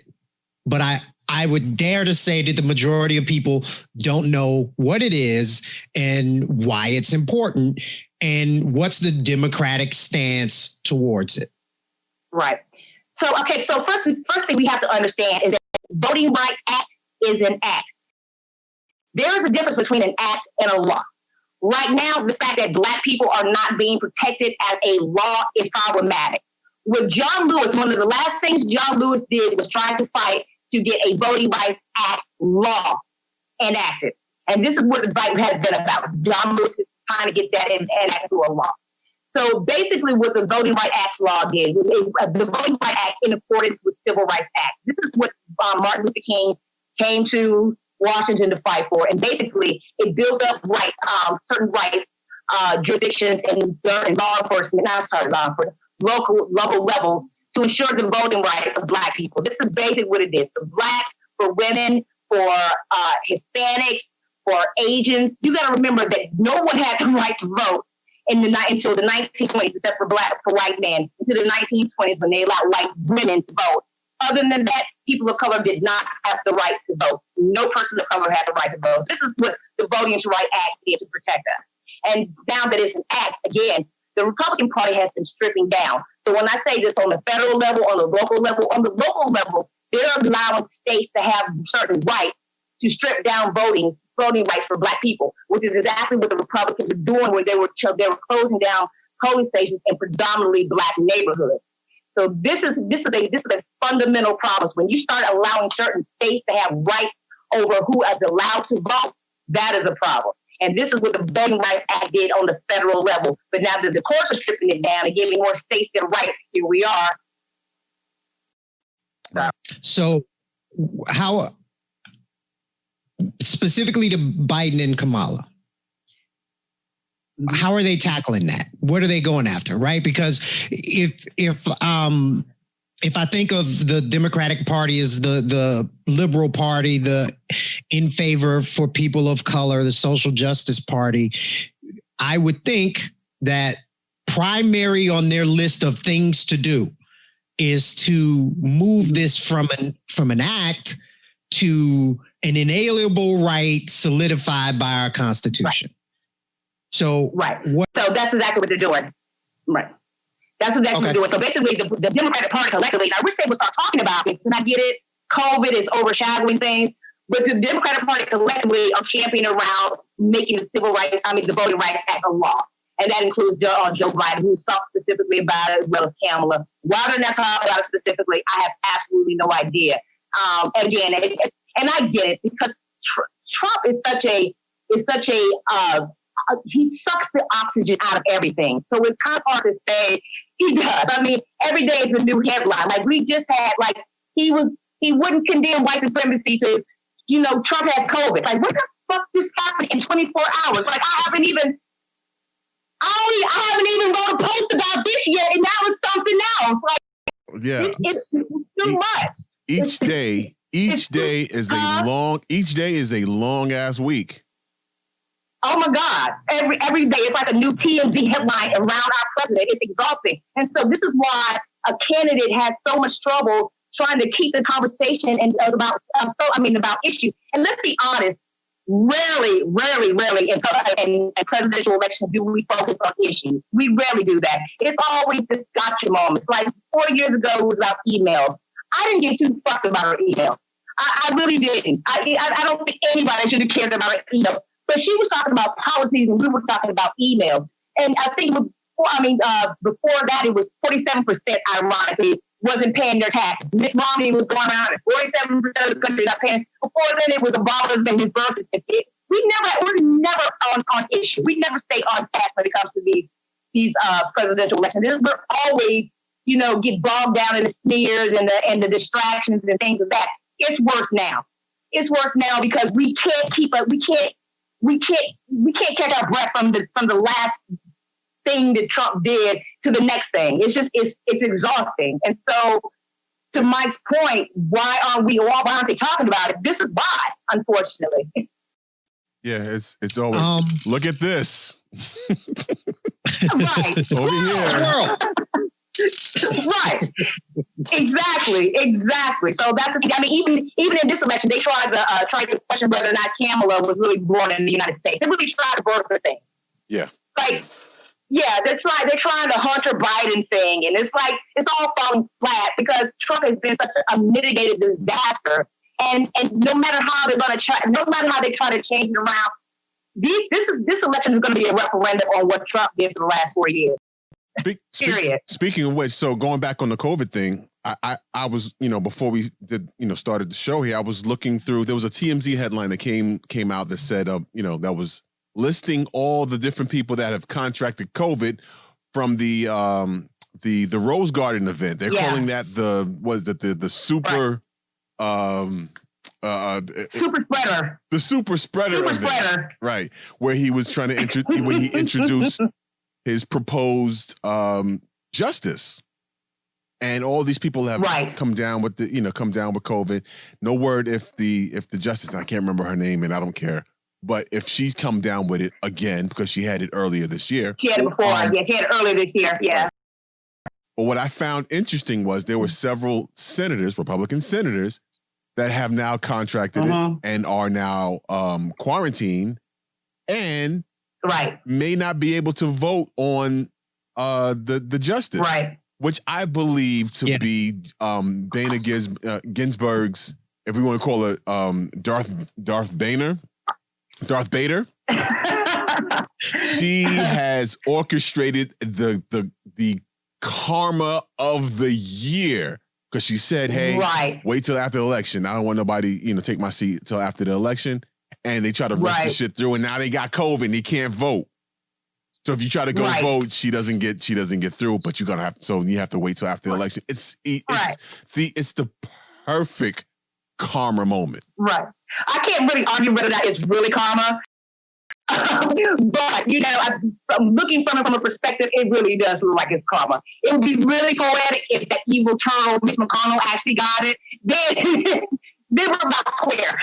but I would dare to say that the majority of people don't know what it is and why it's important and what's the Democratic stance towards it. Right. So first thing we have to understand is that the Voting Rights Act is an act. There is a difference between an act and a law. Right now, the fact that Black people are not being protected as a law is problematic. With John Lewis, one of the last things John Lewis did was try to fight to get a Voting Rights Act law enacted. And this is what the fight has been about. John Lewis is trying to get that enacted to a law. So basically what the Voting Rights Act law did, the Voting Rights Act in accordance with Civil Rights Act. This is what Martin Luther King came to Washington to fight for. And basically it built up certain rights, jurisdictions and law enforcement, local levels to ensure the voting rights of Black people. This is basically what it is. For Black, for women, for Hispanics, for Asians. You got to remember that no one had the right to vote until the 1920s, except for white men, until the 1920s when they allowed white women to vote. Other than that, people of color did not have the right to vote. No person of color had the right to vote. This is what the Voting Rights Act did to protect us. And now that it's an act, again, the Republican Party has been stripping down. So when I say this on the federal level, on the local level, they're allowing states to have certain rights to strip down voting rights for Black people, which is exactly what the Republicans are doing, where they were closing down polling stations in predominantly Black neighborhoods. So this is a fundamental problem. When you start allowing certain states to have rights over who is allowed to vote, that is a problem. And this is what the Voting Rights Act did on the federal level. But now that the courts are stripping it down and giving more states their rights, here we are. So how, specifically to Biden and Kamala, how are they tackling that? What are they going after, right? Because if I think of the Democratic Party as the liberal party, the in favor for people of color, the social justice party, I would think that primary on their list of things to do is to move this from an act to an inalienable right solidified by our Constitution. Right. So So that's exactly what they're doing. Right. That's exactly what they're doing. So basically, the Democratic Party collectively, I wish they would start talking about it, and I get it, COVID is overshadowing things, but the Democratic Party collectively are championing around making the Voting Rights Act a law. And that includes Joe Biden, who's talked specifically about it, as well as Kamala. Why they're not talking about it specifically, I have absolutely no idea. Again, and I get it, because Trump is such a he sucks the oxygen out of everything. So it's kind of hard to say he does. I mean, every day is a new headline. Like we just had, he wouldn't condemn white supremacy to, Trump had COVID. Like, what the fuck just happened in 24 hours? Like, I haven't even wrote a post about this yet, and now it's something else. Like, yeah, it's too much. Each day is a long ass week. Oh my God! Every day it's like a new TMZ headline around our president. It's exhausting, and so this is why a candidate has so much trouble trying to keep the conversation about issues. And let's be honest, rarely in presidential elections do we focus on issues. We rarely do that. It's always this gotcha moments. Like 4 years ago, it was about emails. I didn't get too fucked about our emails. I really didn't. I don't think anybody should have cared about our emails. But she was talking about policies and we were talking about emails. And I think before that, it was 47%, ironically, wasn't paying their taxes. Mitt Romney was going around at 47% of the country not paying. Before then, it was Obama's and his birth certificate. We're never on issue. We never stay on task when it comes to these presidential elections. We're always, get bogged down in the smears and the distractions and things of that. It's worse now. It's worse now because we can't keep up. We can't catch our breath from the last thing that Trump did to the next thing. It's exhausting. And so, to Mike's point, why aren't they talking about it? This is why, unfortunately. Yeah, it's always look at this. Right. Over here. Right. Exactly. So that's the thing. I mean, even in this election, they tried to question whether or not Kamala was really born in the United States. They really tried to birth her thing. Yeah. They're trying the Hunter Biden thing, and it's all falling flat because Trump has been such a mitigated disaster. And no matter how they try to change it around, this election is going to be a referendum on what Trump did for the last 4 years. Speaking of which, so going back on the COVID thing, I was, before we did, started the show here, I was looking through, there was a TMZ headline that came out that said, that was listing all the different people that have contracted COVID from the Rose Garden event. They're calling that the super, super spreader. The super spreader event. Right. Where he was trying to introduced his proposed justice, and all these people have come down with COVID. No word if the justice, and I can't remember her name, and I don't care, But if she's come down with it again, because she had it earlier this year. She had it before. She had it earlier this year. Yeah. But what I found interesting was there were several senators, Republican senators, that have now contracted it and are now quarantined and may not be able to vote on the justice. Right. Which I believe to be Dana Ginsburg's, if we want to call it Darth Bader. She has orchestrated the karma of the year, because she said, hey, wait till after the election. I don't want nobody, take my seat till after the election. And they try to rush the shit through, and now they got COVID and they can't vote. So if you try to go vote, she doesn't get through, but you have to wait till after the election. It's the perfect karma moment. Right. I can't really argue whether that is really karma. But, I'm looking from a perspective, it really does look like it's karma. It would be really poetic if that evil turtle, Mitch McConnell, actually got it. Then we're about square.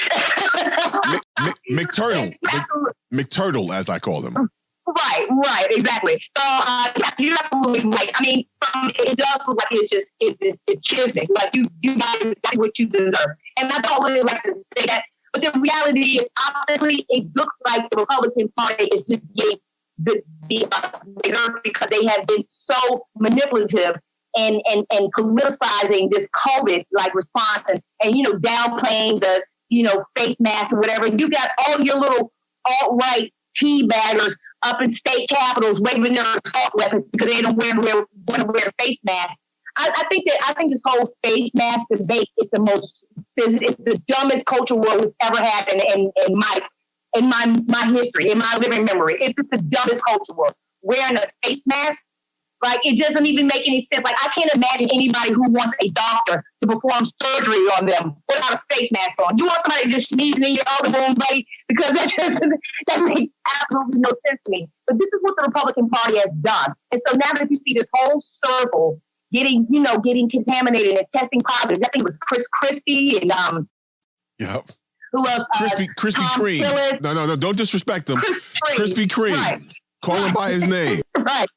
McTurtle, as I call him. Right, exactly. So you're absolutely right. I mean, it does look like it's chismic. Like you got exactly what you deserve, and I don't really like to say that. But the reality is, honestly, it looks like the Republican Party is just getting the because they have been so manipulative and politicizing this COVID response and downplaying the face mask or whatever. You got all your little alt-right teabaggers up in state capitals waving their assault weapons because they don't want to wear face masks. I think this whole face mask debate is it's the dumbest culture war we've ever had in my history, in my living memory. It's just the dumbest culture war. Wearing a face mask, it doesn't even make any sense. I can't imagine anybody who wants a doctor to perform surgery on them without a face mask on. You want somebody just sneezing in your elbow room, buddy? Because that makes absolutely no sense to me. But this is what the Republican Party has done. And so now that you see this whole circle getting contaminated and testing positive, I think it was Chris Christie and Yep. Who else? Krispy Kreme. Tillis. No, don't disrespect them. Krispy Kreme. Right. Call him by his name. Right.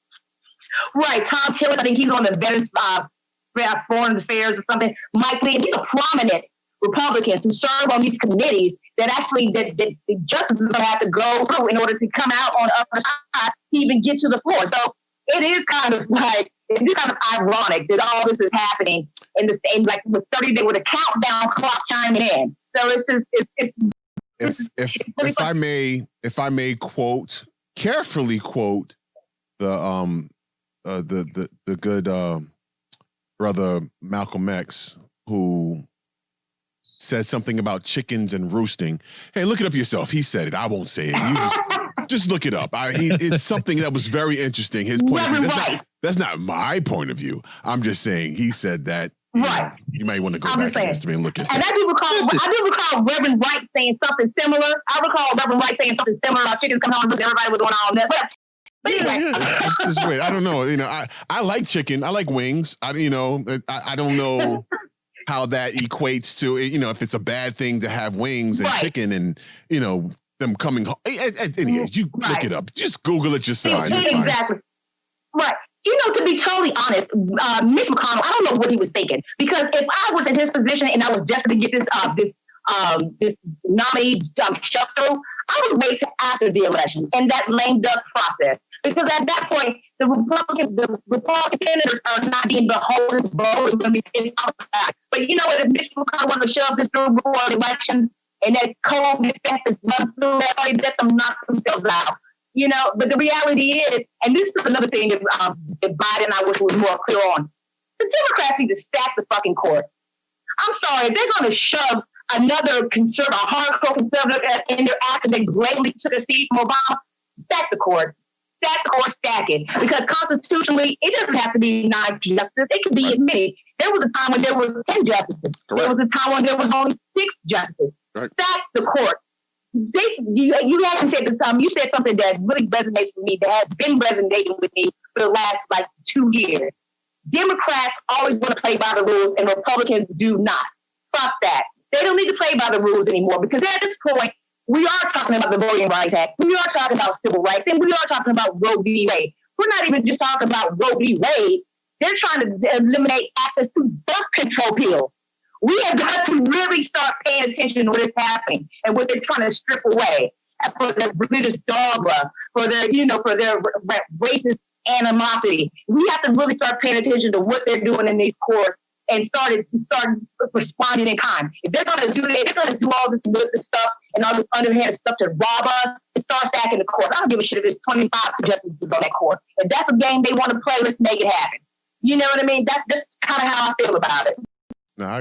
Tom Tillis, I think he's on the Veterans Foreign Affairs or something. Mike Lee, these are prominent Republicans who serve on these committees that actually that the justice is going to have to go through in order to come out on the other side to even get to the floor. So it is kind of ironic that all this is happening in the same, with 30 days with a countdown clock chiming in. So if I may carefully quote the good brother Malcolm X, who said something about chickens and roosting. Hey, look it up yourself. He said it. I won't say it. You just look it up. It's something that was very interesting. His point of view. That's not my point of view. I'm just saying he said that. You might want to go back in history and look at it. And I do recall Reverend Wright saying something similar. I recall Reverend Wright saying something similar about chickens coming home because everybody was going on that. But anyway. It's just weird. I don't know. I like chicken. I like wings. I don't know how that equates to, if it's a bad thing to have wings and chicken and, them coming home. Anyway, you look it up. Just Google it yourself. Exactly. Right. To be totally honest, Mitch McConnell, I don't know what he was thinking. Because if I was in his position and I was desperate to get this nominee shoved through, I would wait till after the election and that lame duck process. Because at that point, the Republican senators are not being beholden to vote. But if Mitch McConnell wanted to shove this through before the election and that COVID infested run through, that already let them knock themselves out. But the reality is, and this is another thing that Biden I wish was more clear on, the Democrats need to stack the fucking court. I'm sorry, they're going to shove another hardcore conservative in there after they blatantly took a seat from Obama. Stack the court. Stack it. Because constitutionally, it doesn't have to be 9 justices. It can be as many. There was a time when there was 10 justices. Correct. There was a time when there was only 6 justices. Right. Stack the court. You actually said this time. You said something that really resonates with me. That has been resonating with me for the last 2 years. Democrats always want to play by the rules, and Republicans do not. Fuck that. They don't need to play by the rules anymore because at this point, We are talking about the Voting Rights Act. We are talking about civil rights. And we are talking about Roe v. Wade. We're not even just talking about Roe v. Wade. They're trying to eliminate access to birth control pills. We have got to really start paying attention to what is happening and what they're trying to strip away for their religious dogma, for their racist animosity. We have to really start paying attention to what they're doing in these courts and start responding in kind. If they're going to do that, they're going to do all this stuff and all this underhanded stuff to rob us, start stacking the court. I don't give a shit if it's 25 justices on that court. If that's a game they want to play, let's make it happen. You know what I mean? That's kind of how I feel about it. No, I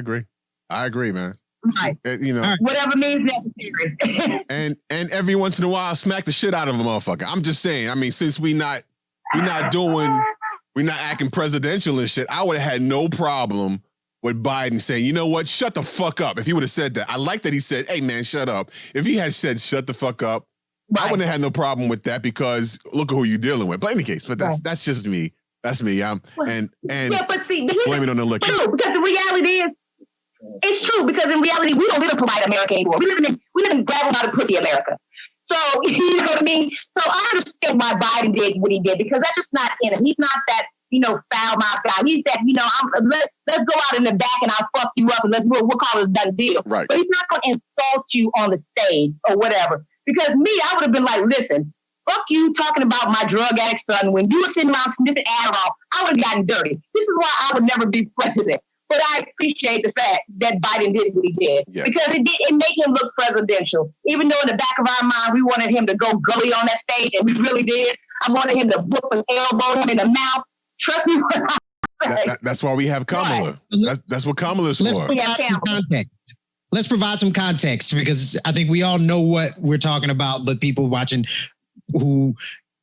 agree, man. Right. You know, whatever means necessary. and every once in a while, smack the shit out of a motherfucker. I'm just saying. I mean, since we're not acting presidential and shit, I would have had no problem with Biden saying, you know what, shut the fuck up. If he would have said that. I like that he said, hey man, shut up. If he had said shut the fuck up, right. I wouldn't have had no problem with that because look at who you're dealing with. But in any case, but that's just me. That's me. And but see, blame it on the liquor. Because the reality is, it's true because in reality we don't live in polite America anymore. We live in gravel by the pussy America. So you know what I mean. So I understand why Biden did what he did because that's just not in him. He's not that foul mouth guy. He's that let's go out in the back and I'll fuck you up and we'll call it a done deal. Right. But he's not going to insult you on the stage or whatever. Because me, I would have been like, listen, fuck you talking about my drug addict son. When you were sitting around sniffing Adderall, I would have gotten dirty. This is why I would never be president. But I appreciate the fact that Biden did what he did. Yes. Because it made him look presidential. Even though in the back of our mind, we wanted him to go gully on that stage, and we really did. I wanted him to whoop an elbow him in the mouth. Trust me when I say. That's why we have Kamala. Right. That's what Kamala's for. Let's provide some context because I think we all know what we're talking about, but people watching who,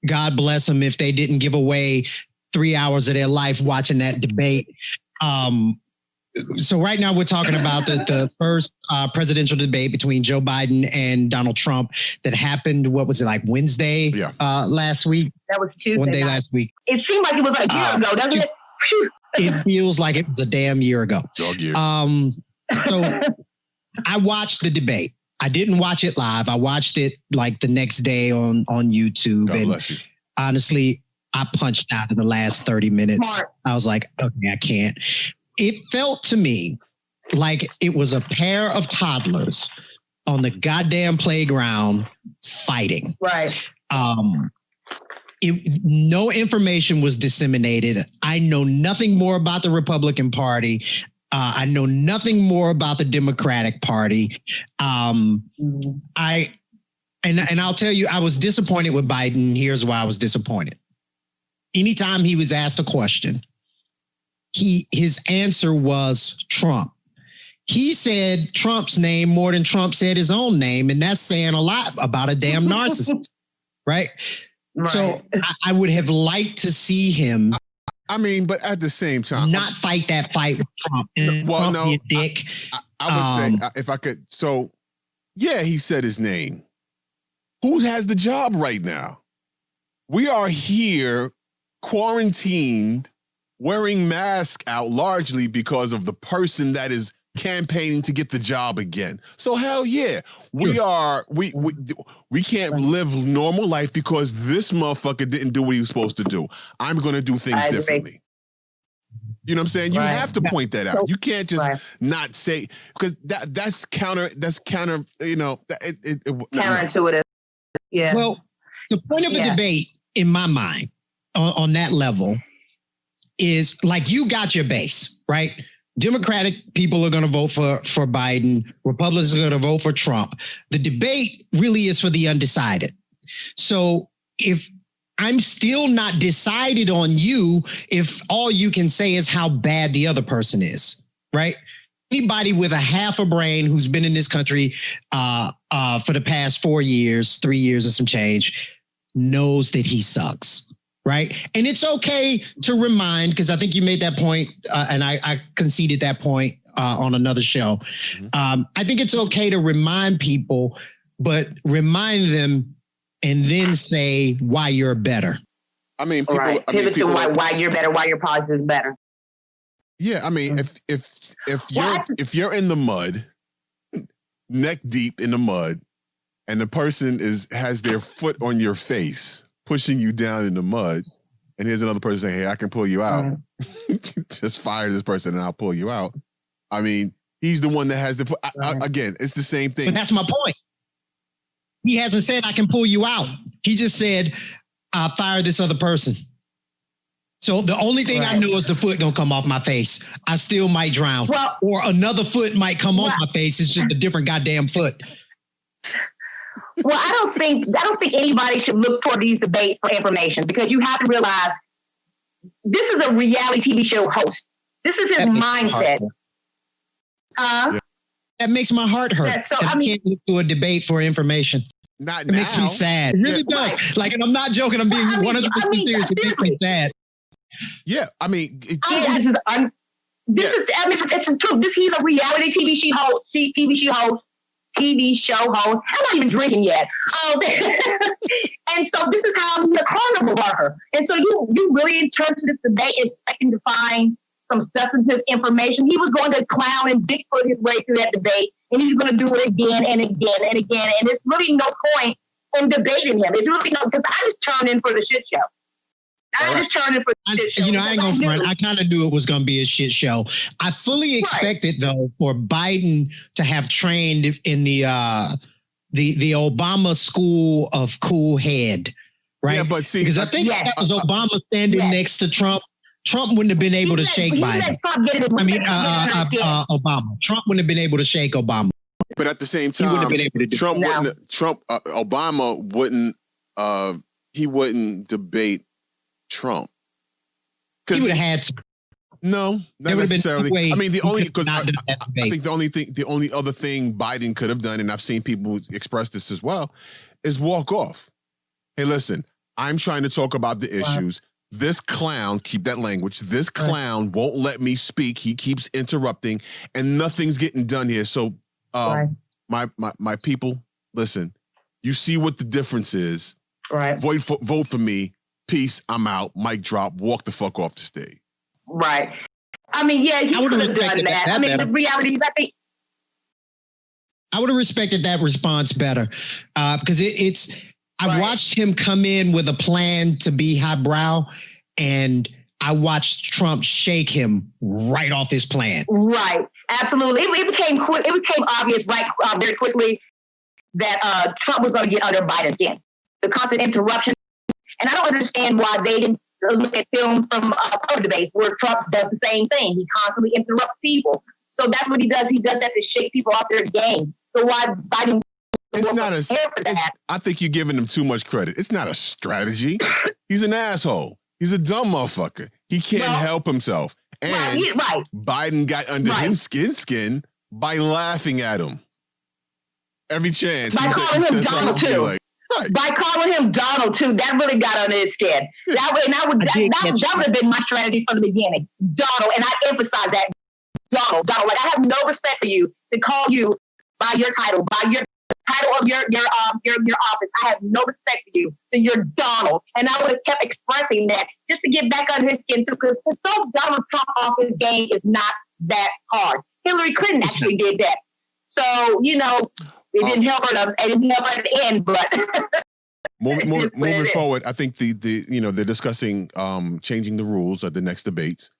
God bless them, if they didn't give away 3 hours of their life watching that debate. So right now we're talking about the first presidential debate between Joe Biden and Donald Trump that happened, what was it, like Wednesday last week? That was Tuesday. One day last week. It seemed like it was a year ago, doesn't it? It feels like it was a damn year ago. Dog years. So I watched the debate. I didn't watch it live. I watched it like the next day on YouTube. God bless you. Honestly, I punched out in the last 30 minutes. Smart. I was like, okay, I can't. It felt to me like it was a pair of toddlers on the goddamn playground fighting. Right. No information was disseminated. I know nothing more about the Republican Party. I know nothing more about the Democratic Party. And I'll tell you, I was disappointed with Biden. Here's why I was disappointed. Anytime he was asked a question, his answer was Trump. He said Trump's name more than Trump said his own name, and that's saying a lot about a damn narcissist, right? So I would have liked to see him. I mean, but at the same time, not fight that fight with Trump. Well, Trump, no, dick. I would say if I could. So, yeah, he said his name. Who has the job right now? We are here quarantined, wearing masks out largely because of the person that is campaigning to get the job again. So hell yeah, we can't live normal life because this motherfucker didn't do what he was supposed to do. I'm going to do things differently. You know what I'm saying? You have to point that out. You can't just not say, because that's counter, you know, counterintuitive. Yeah. Well, the point of a debate in my mind on that level is like, you got your base, right? Democratic people are going to vote for Biden. Republicans are going to vote for Trump. The debate really is for the undecided. So if I'm still not decided on you, if all you can say is how bad the other person is, right? Anybody with a half a brain who's been in this country for the past 4 years, 3 years and some change, knows that he sucks. Right. And it's okay to remind, because I think you made that point and I conceded that point on another show. Mm-hmm. I think it's okay to remind people, but remind them and then say why you're better. I mean, people, right. Pivot to why you're better, why your policy is better. Yeah. I mean, if you're in the mud, neck deep in the mud, and the person has their foot on your face, pushing you down in the mud, and here's another person saying, hey, I can pull you out. Just fire this person and I'll pull you out. I mean, he's the one that has to again, it's the same thing. But that's my point. He hasn't said I can pull you out. He just said, I'll fire this other person. So the only thing I know is the foot gonna come off my face. I still might drown. Well, or another foot might come off my face. It's just a different goddamn foot. Well, I don't think anybody should look toward these debates for information, because you have to realize this is a reality TV show host. This is his mindset. That makes my heart hurt. Yeah, so, I can't look to a debate for information. Not it now. makes me sad. It really does. Right. Like, and I'm not joking. I'm being 100% serious. It makes me sad. Yeah, I mean, this is the truth. He's a reality TV show host. I'm not even drinking yet. And so this is how I'm the carnival worker. And so you really, in terms of this debate, expecting to find some substantive information. He was going to clown and Bigfoot his way through that debate, and he's going to do it again and again and again. And there's really no point in debating him. It's really no, because I just turned in for the shit show. I ain't gonna front. I kind of knew it was gonna be a shit show. I fully expected though for Biden to have trained in the Obama school of cool head, right? Yeah, but see, because I think that was Obama standing next to Trump. Trump wouldn't have been able to shake Biden. Obama. Trump wouldn't have been able to shake Obama. But at the same time, he wouldn't have been able to do Obama wouldn't. He wouldn't debate Trump. He would have had to. No, not necessarily. I mean, I think the only other thing Biden could have done, and I've seen people express this as well, is walk off. Hey, listen, I'm trying to talk about the issues. This clown, keep that language. This clown won't let me speak. He keeps interrupting, and nothing's getting done here. So, my people, listen. You see what the difference is. Right. Vote for me. Peace. I'm out. Mic drop. Walk the fuck off the stage. Right. I mean, yeah, he could have done that. I mean, the reality is, I think I would have respected that response better, because I watched him come in with a plan to be highbrow, and I watched Trump shake him right off his plan. Right. Absolutely. It became obvious very quickly that Trump was going to get under Biden's skin. The constant interruption. And I don't understand why they didn't look at films from other debates where Trump does the same thing. He constantly interrupts people. So that's what he does. He does that to shake people off their game. So why Biden? I think you're giving him too much credit. It's not a strategy. He's an asshole. He's a dumb motherfucker. He can't help himself. And Biden got under his skin by laughing at him. Every chance. By calling him Donald too. By calling him Donald too, that really got under his skin. That would have been my strategy from the beginning. Donald, and I emphasize that. Donald. Like, I have no respect for you to call you by your title, by your title of your office. I have no respect for you. So you're Donald. And I would have kept expressing that just to get back under his skin too, because to throw Donald Trump off his game is not that hard. Hillary Clinton actually did that. So, it didn't help her. It didn't help her at the end, but moving forward, I think they're discussing changing the rules at the next debates.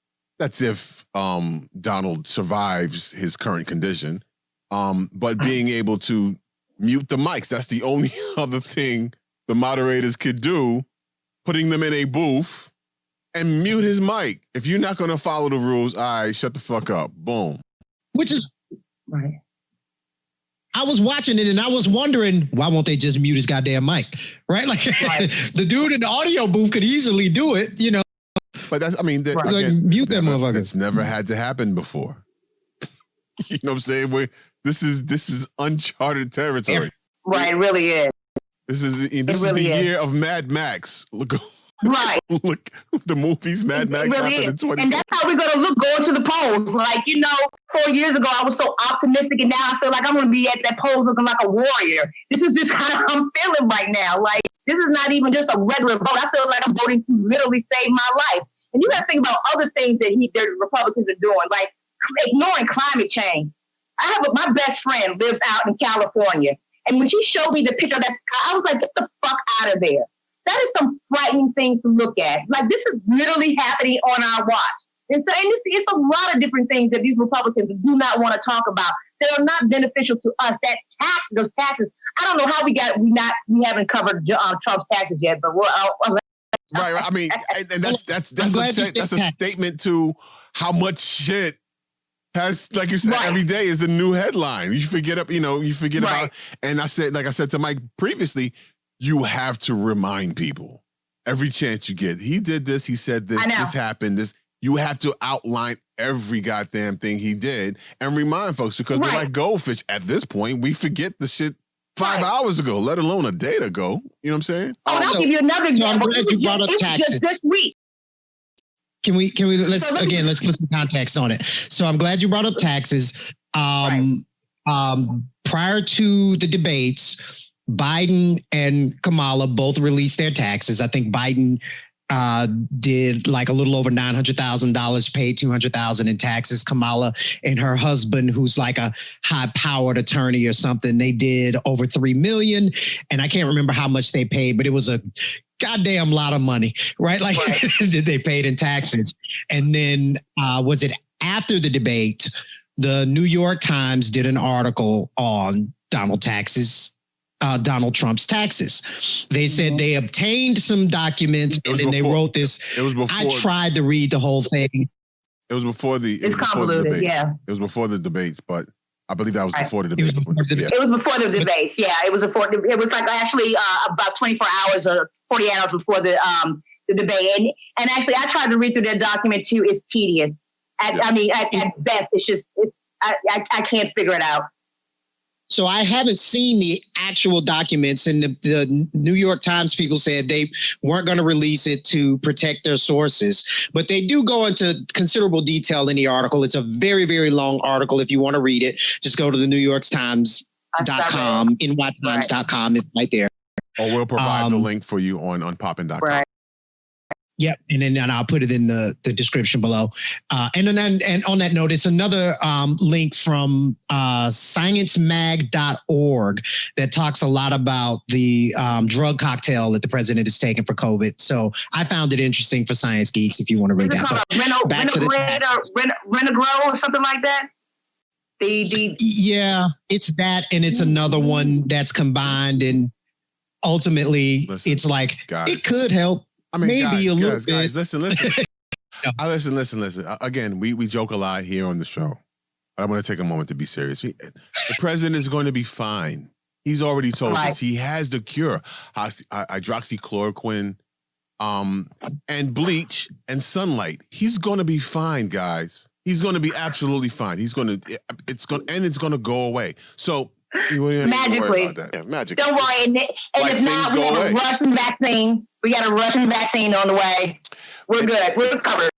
That's if Donald survives his current condition. But being able to mute the mics, that's the only other thing the moderators could do, putting them in a booth and mute his mic. If you're not going to follow the rules, all right, shut the fuck up. Boom. Which is right. I was watching it and I was wondering, why won't they just mute his goddamn mic? Right? Like the dude in the audio booth could easily do it, But that's, mute that motherfucker. It's never had to happen before. You know what I'm saying? This is uncharted territory. Right, it really is. This is the year of Mad Max. Look the movies Mad Max really happened in 2020. And that's how we're going to go to the polls. Like, 4 years ago, I was so optimistic, and now I feel like I'm going to be at that polls looking like a warrior. This is just how I'm feeling right now. Like, this is not even just a regular vote. I feel like I'm voting to literally save my life. And you got to think about other things that the Republicans are doing, like ignoring climate change. My best friend lives out in California, And when she showed me the picture of that sky, I was like, get the fuck out of there. That is some frightening thing to look at. Like, this is literally happening on our watch. And so, it's a lot of different things that these Republicans do not want to talk about. They are not beneficial to us. Those taxes. I don't know how we haven't covered Trump's taxes yet, but we're right. I mean, and that's a statement to how much shit has, like you said, every day is a new headline. You forget about, and I said to Mike previously, you have to remind people every chance you get. He did this, he said this, this happened, this. You have to outline every goddamn thing he did and remind folks, because we're like goldfish at this point. We forget the shit 5 hours ago, let alone a day ago. You know what I'm saying? Oh, and I'll give you another example. I'm glad you brought up taxes. Just this week. Can we let's put some context on it. So I'm glad you brought up taxes. Prior to the debates, Biden and Kamala both released their taxes. I think Biden did like a little over $900,000, paid $200,000 in taxes. Kamala and her husband, who's like a high-powered attorney or something, they did over $3 million. And I can't remember how much they paid, but it was a goddamn lot of money, right? Like they paid in taxes. And then was it after the debate, the New York Times did an article on Donald Trump's taxes. They said they obtained some documents and then they wrote this. It was before. I tried to read the whole thing. It was before the. It's convoluted, debate. yeah. It was before the debates, but I believe that was before the It was debate. before the debate. It was before the debates. Yeah, it was like actually about 24 hours or 48 hours before the debate. And actually, I tried to read through that document too. It's tedious. I mean, at best, I can't figure it out. So I haven't seen the actual documents, and the New York Times people said they weren't going to release it to protect their sources, but they do go into considerable detail in the article. It's a very, very long article. If you want to read it, just go to the NewYorkTimes.com, nytimes.com. It's right there. Or we'll provide the link for you on Unpopin.com. Right. Yep, and I'll put it in the description below. And on that note, it's another link from sciencemag.org that talks a lot about the drug cocktail that the president is taking for COVID. So I found it interesting for science geeks if you want to read that. Renegro or something like that? Yeah, it's that, and it's another one that's combined, and ultimately it's like, guys, it could help. I mean, maybe a little bit. Guys, listen. Listen. Again, we joke a lot here on the show. I want to take a moment to be serious. The president is going to be fine. He's already told us he has the cure. Hydroxychloroquine, and bleach and sunlight. He's going to be fine, guys. He's going to be absolutely fine. It's going to go away. So magically, magically. Don't worry. And if not, we have a Russian vaccine. We got a Russian vaccine on the way. We're good. We're covered.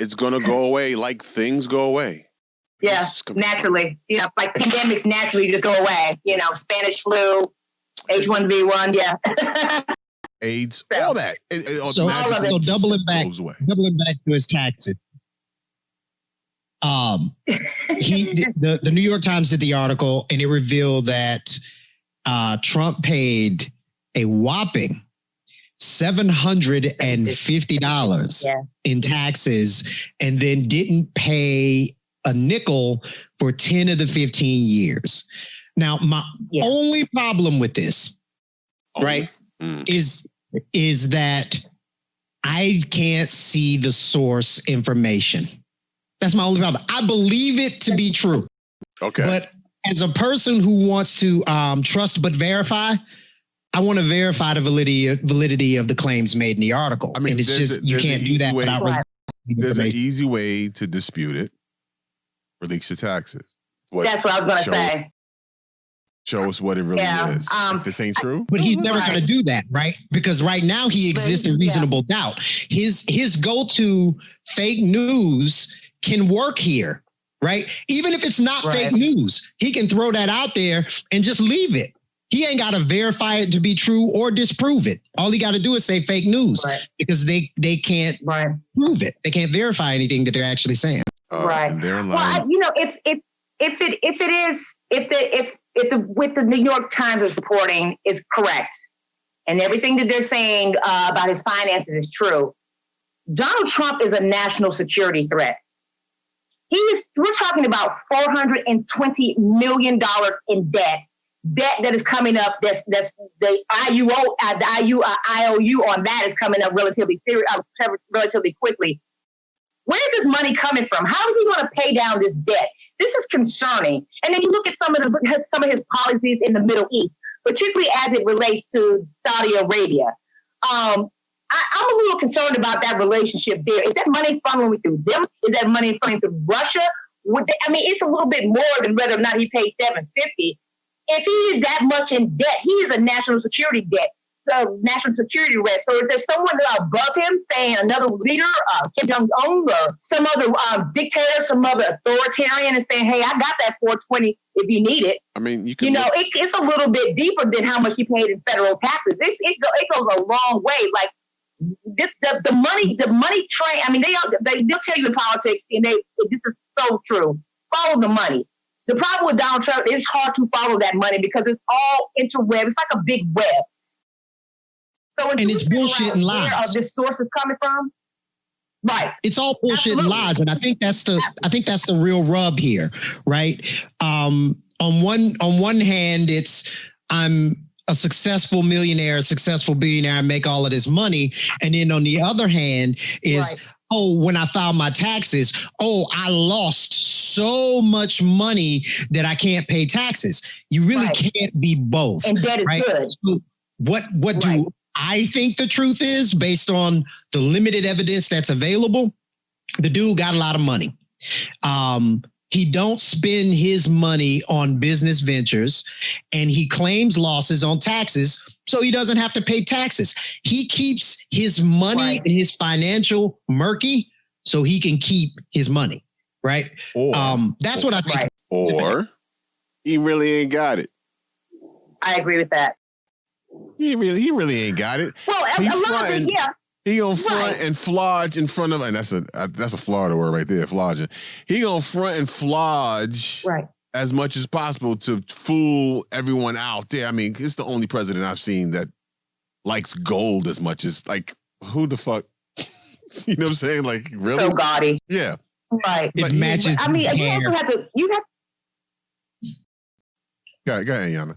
It's going to go away like things go away. Yeah, naturally. You know, like pandemics naturally just go away. You know, Spanish flu, H1V1, yeah. AIDS, all that. So doubling back to his taxes. The New York Times did the article, and it revealed that Trump paid a whopping $750 in taxes, and then didn't pay a nickel for 10 of the 15 years. Now, my only problem with this, is that I can't see the source information. That's my only problem. I believe it to be true. Okay. But as a person who wants to trust but verify, I want to verify the validity of the claims made in the article. I mean, and it's just, you can't do that without. There's an easy way to dispute it. Release your taxes. That's what I was going to say. Show us what it really is. If this ain't true. But he's never going to do that, right? Because right now he exists in reasonable doubt. His go-to fake news can work here, right? Even if it's not fake news, he can throw that out there and just leave it. He ain't got to verify it to be true or disprove it. All he got to do is say fake news because they can't prove it. They can't verify anything that they're actually saying. Right. And they're lying. Well, you know, if What the New York Times is reporting is correct, and everything that they're saying about his finances is true, Donald Trump is a national security threat. We're talking about $420 million in debt that is coming up. That's the IOU on that is coming up relatively quickly. Where is this money coming from? How is he going to pay down this debt? This is concerning. And then you look at some of his policies in the Middle East, particularly as it relates to Saudi Arabia. I'm a little concerned about that relationship there. Is that money funneling through them? Is that money funneling through Russia? It's a little bit more than whether or not he paid $750. If he is that much in debt, he is a national security risk. So if there's someone above him, saying another leader, Kim Jong-un, or some other dictator, some other authoritarian, and saying, "Hey, I got that 420 if you need it." I mean, it's a little bit deeper than how much he paid in federal taxes. It goes a long way. Like this, the money train. I mean, they'll tell you in politics, and this is so true. Follow the money. The problem with Donald Trump, it's hard to follow that money because it's all interweb. It's like a big web. So and it's bullshit and lies. Where this source is coming from, right? It's all bullshit and lies, and I think that's the real rub here, right? On one hand, it's I'm a successful millionaire, a successful billionaire, I make all of this money, and then on the other hand is. Right. Oh, when I filed my taxes, I lost so much money that I can't pay taxes. You really can't be both. And that is right? good. So what do I think the truth is based on the limited evidence that's available? The dude got a lot of money. He don't spend his money on business ventures, and he claims losses on taxes, so he doesn't have to pay taxes. He keeps his money and his financial murky so he can keep his money, right? That's what I think. Right. Or he really ain't got it. I agree with that. He really ain't got it. Well, a lot of it, yeah. He gonna front and flodge in front of, and that's a Florida word right there, flodging. He gonna front and flodge as much as possible to fool everyone out there. I mean, it's the only president I've seen that likes gold as much as, like, who the fuck? You know what I'm saying? Like, really? So gaudy. Yeah. Right. It matches. I mean, you also have to. Go ahead, Ayana.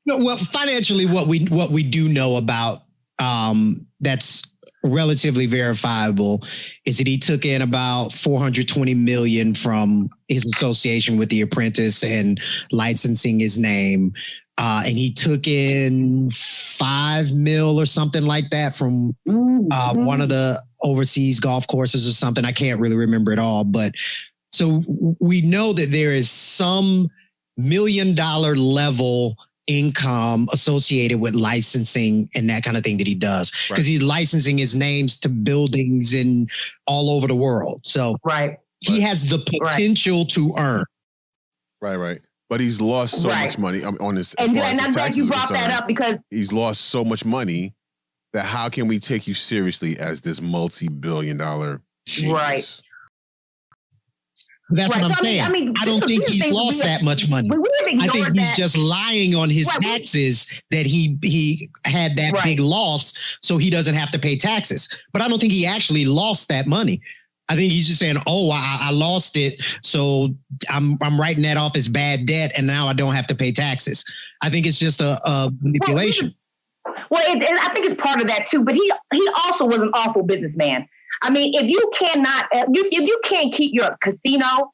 Well, financially, what we do know about that's relatively verifiable is that he took in about $420 million from his association with The Apprentice and licensing his name. And he took in $5 million or something like that from one of the overseas golf courses or something. I can't really remember it all, but so we know that there is some $1 million level income associated with licensing and that kind of thing that he does, because he's licensing his names to buildings in all over the world. So he has the potential to earn. Right. But he's lost so much money on his. And I'm glad you brought that up, because he's lost so much money that how can we take you seriously as this multi-billion-dollar genius? Right. That's what I'm saying. I don't think he's lost that much money. I think he's just lying on his taxes that he had that big loss, so he doesn't have to pay taxes. But I don't think he actually lost that money. I think he's just saying, I lost it, so I'm writing that off as bad debt, and now I don't have to pay taxes. I think it's just a manipulation. I think it's part of that too. But he also was an awful businessman. I mean, if you can't keep your casino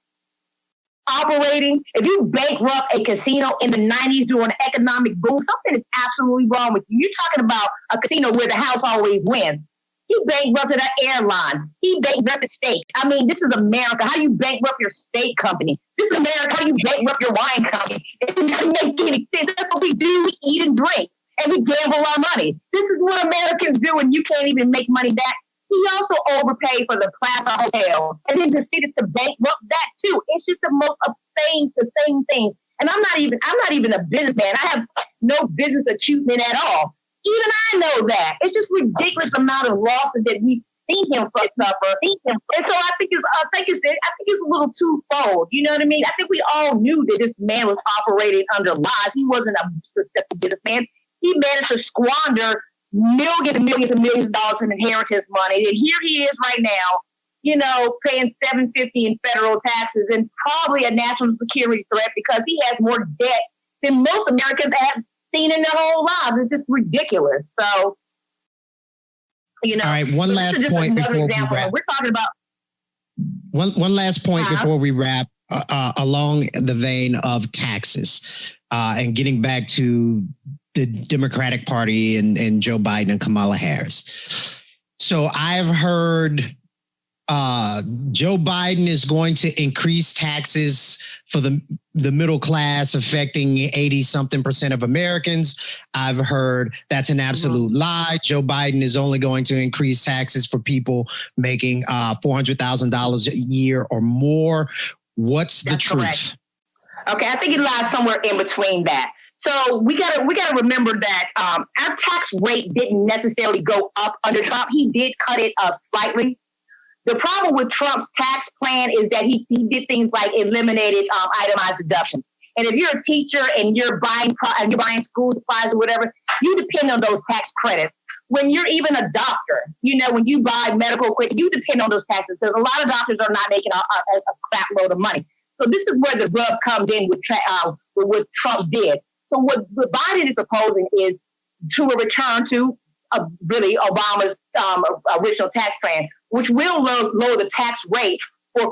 operating, if you bankrupt a casino in the 90s during an economic boom, something is absolutely wrong with you. You're talking about a casino where the house always wins. He bankrupted an airline. He bankrupted steak. I mean, this is America. How do you bankrupt your steak company? This is America. How do you bankrupt your wine company? It doesn't make any sense. That's what we do. We eat and drink, and we gamble our money. This is what Americans do, and you can't even make money back. He also overpaid for the Plaza Hotel and then proceeded to bankrupt that too. It's just the most insane thing. And I'm not even a businessman. I have no business acumen at all. Even I know that. It's just ridiculous amount of losses that seen him suffer. And so I think it's a little twofold. You know what I mean? I think we all knew that this man was operating under lies. He wasn't a successful businessman. He managed to squander millions and millions and millions of dollars in inheritance money. And here he is right now, you know, paying $750 in federal taxes and probably a national security threat because he has more debt than most Americans have seen in their whole lives. It's just ridiculous. So, you know, all right, one last point before we wrap. We're talking about one last point before we wrap, along the vein of taxes, and getting back to the Democratic Party and Joe Biden and Kamala Harris. So I've heard Joe Biden is going to increase taxes for the middle class, affecting 80-something% of Americans. I've heard that's an absolute lie. Joe Biden is only going to increase taxes for people making $400,000 a year or more. What's the truth? Correct. Okay, I think it lies somewhere in between that. So we gotta remember that our tax rate didn't necessarily go up under Trump. He did cut it up slightly. The problem with Trump's tax plan is that he did things like eliminated itemized deductions. And if you're a teacher and you're buying school supplies or whatever, you depend on those tax credits. When you're even a doctor, you know, when you buy medical equipment, you depend on those taxes because a lot of doctors are not making a crap load of money. So this is where the rub comes in with what Trump did. So what Biden is proposing is to a return to really Obama's original tax plan, which will lower the tax rate for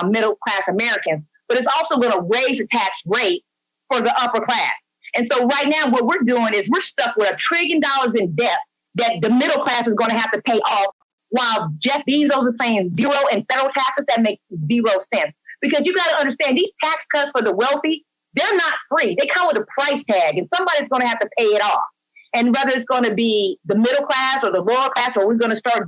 middle class Americans, but it's also going to raise the tax rate for the upper class. And so right now, what we're doing is we're stuck with $1 trillion in debt that the middle class is going to have to pay off, while Jeff Bezos is paying zero in federal taxes. That makes zero sense because you got to understand these tax cuts for the wealthy, they're not free. They come with a price tag, and somebody's going to have to pay it off. And whether it's going to be the middle class or the lower class, or we're going to start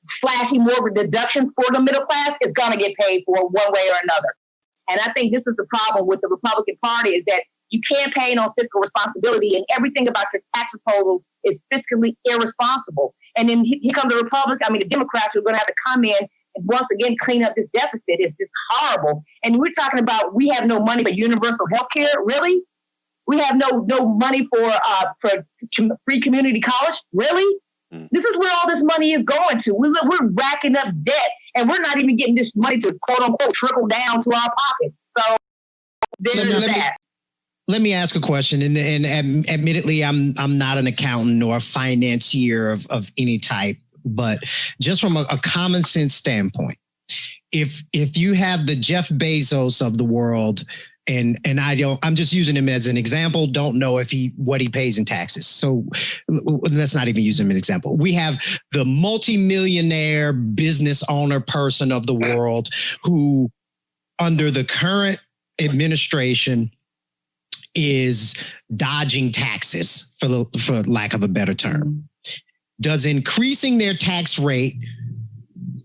slashing more deductions for the middle class, is going to get paid for one way or another. And I think this is the problem with the Republican Party is that you campaign on fiscal responsibility, and everything about your tax proposal is fiscally irresponsible. And then here come the Democrats who are going to have to come in and once again clean up this deficit. It's just horrible. And we're talking about we have no money for universal health care. Really? We have no money for free community college. Really? This is where all this money is going to. We're racking up debt, and we're not even getting this money to quote unquote trickle down to our pockets. So there's that. Let me ask a question, and admittedly, I'm not an accountant or a financier of any type, but just from a common sense standpoint, if you have the Jeff Bezos of the world, and I'm just using him as an example, don't know what he pays in taxes. So let's not even use him as an example. We have the multimillionaire business owner person of the world who, under the current administration, is dodging taxes, for lack of a better term. Does increasing their tax rate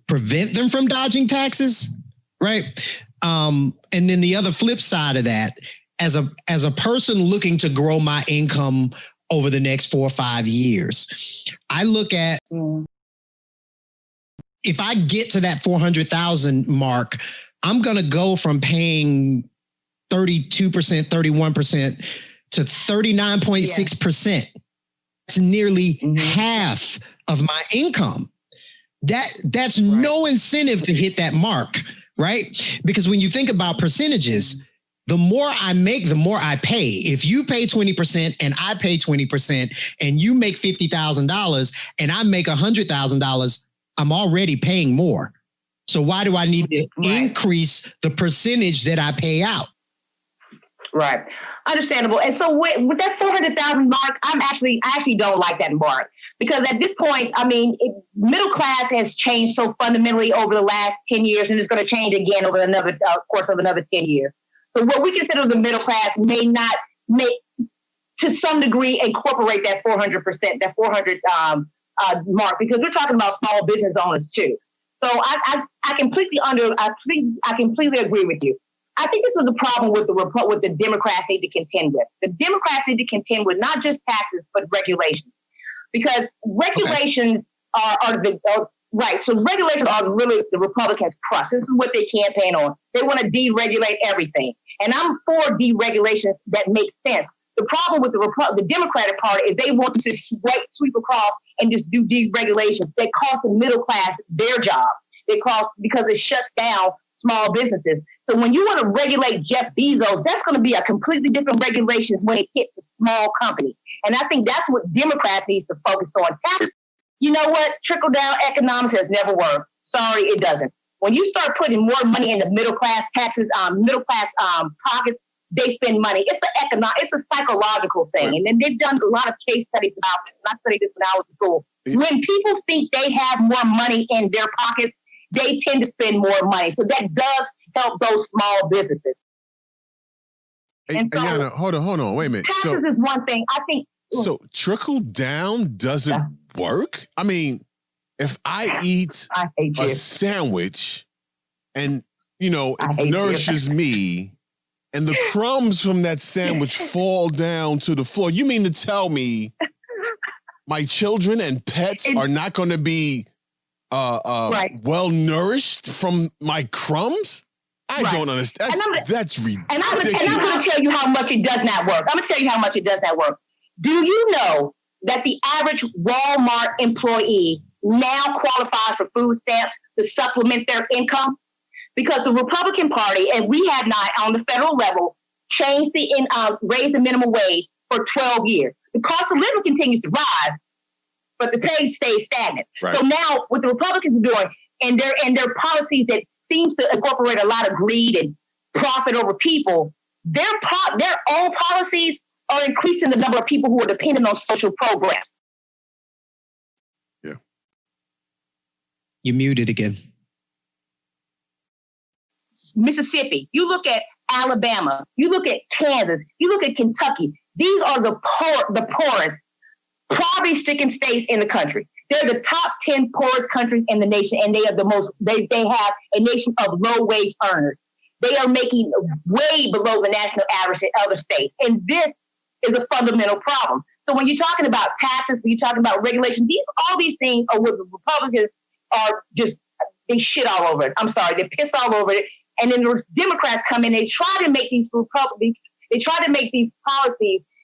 prevent them from dodging taxes? Right. And then the other flip side of that, as a person looking to grow my income over the next 4 or 5 years, I look at if I get to that 400,000 mark, I'm going to go from paying 32%, 31% to 39.6%. It's nearly half of my income. That's no incentive to hit that mark, right? Because when you think about percentages, the more I make, the more I pay. If you pay 20% and I pay 20% and you make $50,000 and I make $100,000, I'm already paying more. So why do I need to increase the percentage that I pay out? Right. Understandable. And so with that 400,000 mark, I actually don't like that mark because at this point, middle class has changed so fundamentally over the last 10 years, and it's going to change again over another course of another 10 years. So what we consider the middle class may not to some degree, incorporate that 400%, that 400 mark, because we're talking about small business owners too. So I completely agree with you. I think this is the problem with what the Democrats need to contend with. The Democrats need to contend with not just taxes, but regulations. Because regulations right. So regulations are really the Republicans' crux. This is what they campaign on. They want to deregulate everything. And I'm for deregulations that make sense. The problem with the Democratic Party is they want to sweep across and just do deregulations that cost the middle class their job. Because it shuts down small businesses. So when you want to regulate Jeff Bezos, that's going to be a completely different regulation when it hits the small company. And I think that's what Democrats need to focus on. You know what? Trickle-down economics has never worked. Sorry, it doesn't. When you start putting more money in the middle class pockets, they spend money. It's a psychological thing. Right. And then they've done a lot of case studies about this. And I studied this when I was in school. When people think they have more money in their pockets, they tend to spend more money. So that does help those small businesses. And so, Ayana, hold on, wait a minute. Taxes is one thing. I think. So trickle down doesn't work? I mean, if I eat a sandwich and, it nourishes me and the crumbs from that sandwich fall down to the floor, you mean to tell me my children and pets are not going to be well nourished from my crumbs? I don't understand. That's ridiculous. And I'm going to tell you how much it does not work. Do you know that the average Walmart employee now qualifies for food stamps to supplement their income? Because the Republican Party, and we have not on the federal level, raised the minimum wage for 12 years. The cost of living continues to rise, but the pay stays stagnant. Right. So now what the Republicans are doing, and their policies that seems to incorporate a lot of greed and profit over people, their own policies are increasing the number of people who are dependent on social programs. Yeah. You're muted again. Mississippi, you look at Alabama, you look at Kansas, you look at Kentucky. These are the poorest, poverty-stricken states in the country. They're the top 10 poorest countries in the nation, and they are they have a nation of low-wage earners. They are making way below the national average in other states. And this is a fundamental problem. So when you're talking about taxes, when you're talking about regulation, all these things are what the Republicans are they shit all over it. I'm sorry, they piss all over it. And then the Democrats come in, they try to make these policies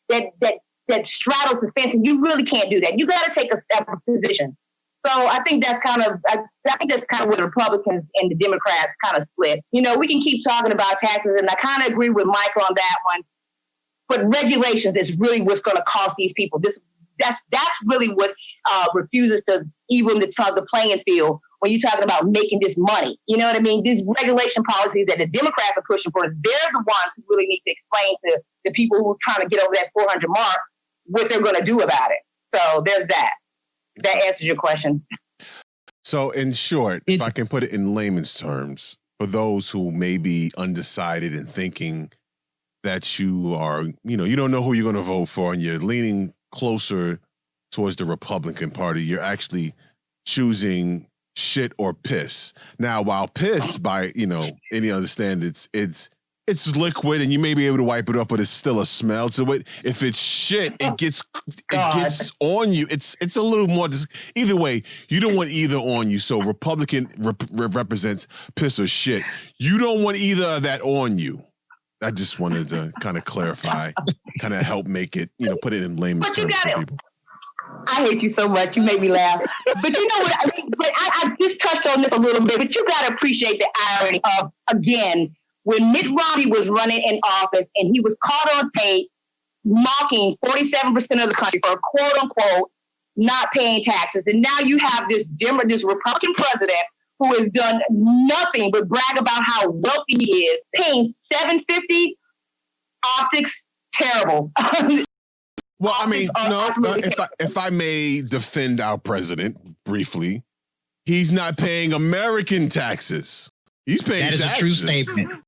that straddles the fence, and you really can't do that. You got to take a separate position. So I think that's kind of where the Republicans and the Democrats kind of split. We can keep talking about taxes, and I kind of agree with Michael on that one. But regulations is really what's going to cost these people. That's really what refuses to even the playing field when you're talking about making this money. You know what I mean? These regulation policies that the Democrats are pushing for, they're the ones who really need to explain to the people who are trying to get over that 400 mark what they're going to do about it. So there's that. That answers your question. So in short, if I can put it in layman's terms, for those who may be undecided and thinking that you are, you don't know who you're going to vote for and you're leaning closer towards the Republican Party, you're actually choosing shit or piss. Now, while piss, by any understand, it's liquid and you may be able to wipe it off, but it's still a smell to it. If it's shit, it gets on you. It's a little more. Either way, you don't want either on you. So Republican represents piss or shit. You don't want either of that on you. I just wanted to kind of clarify, kind of help make it, put it in layman's terms for people. I hate you so much. You make me laugh. But you know what? I mean, but I just touched on this a little bit, but you got to appreciate the irony of, again, when Mitt Romney was running in office and he was caught on tape mocking 47% of the country for quote unquote not paying taxes. And now you have this Republican president who has done nothing but brag about how wealthy he is, paying $750. Optics, terrible. Well, I mean, if I may defend our president briefly, he's not paying American taxes. He's paying taxes. That is a true statement.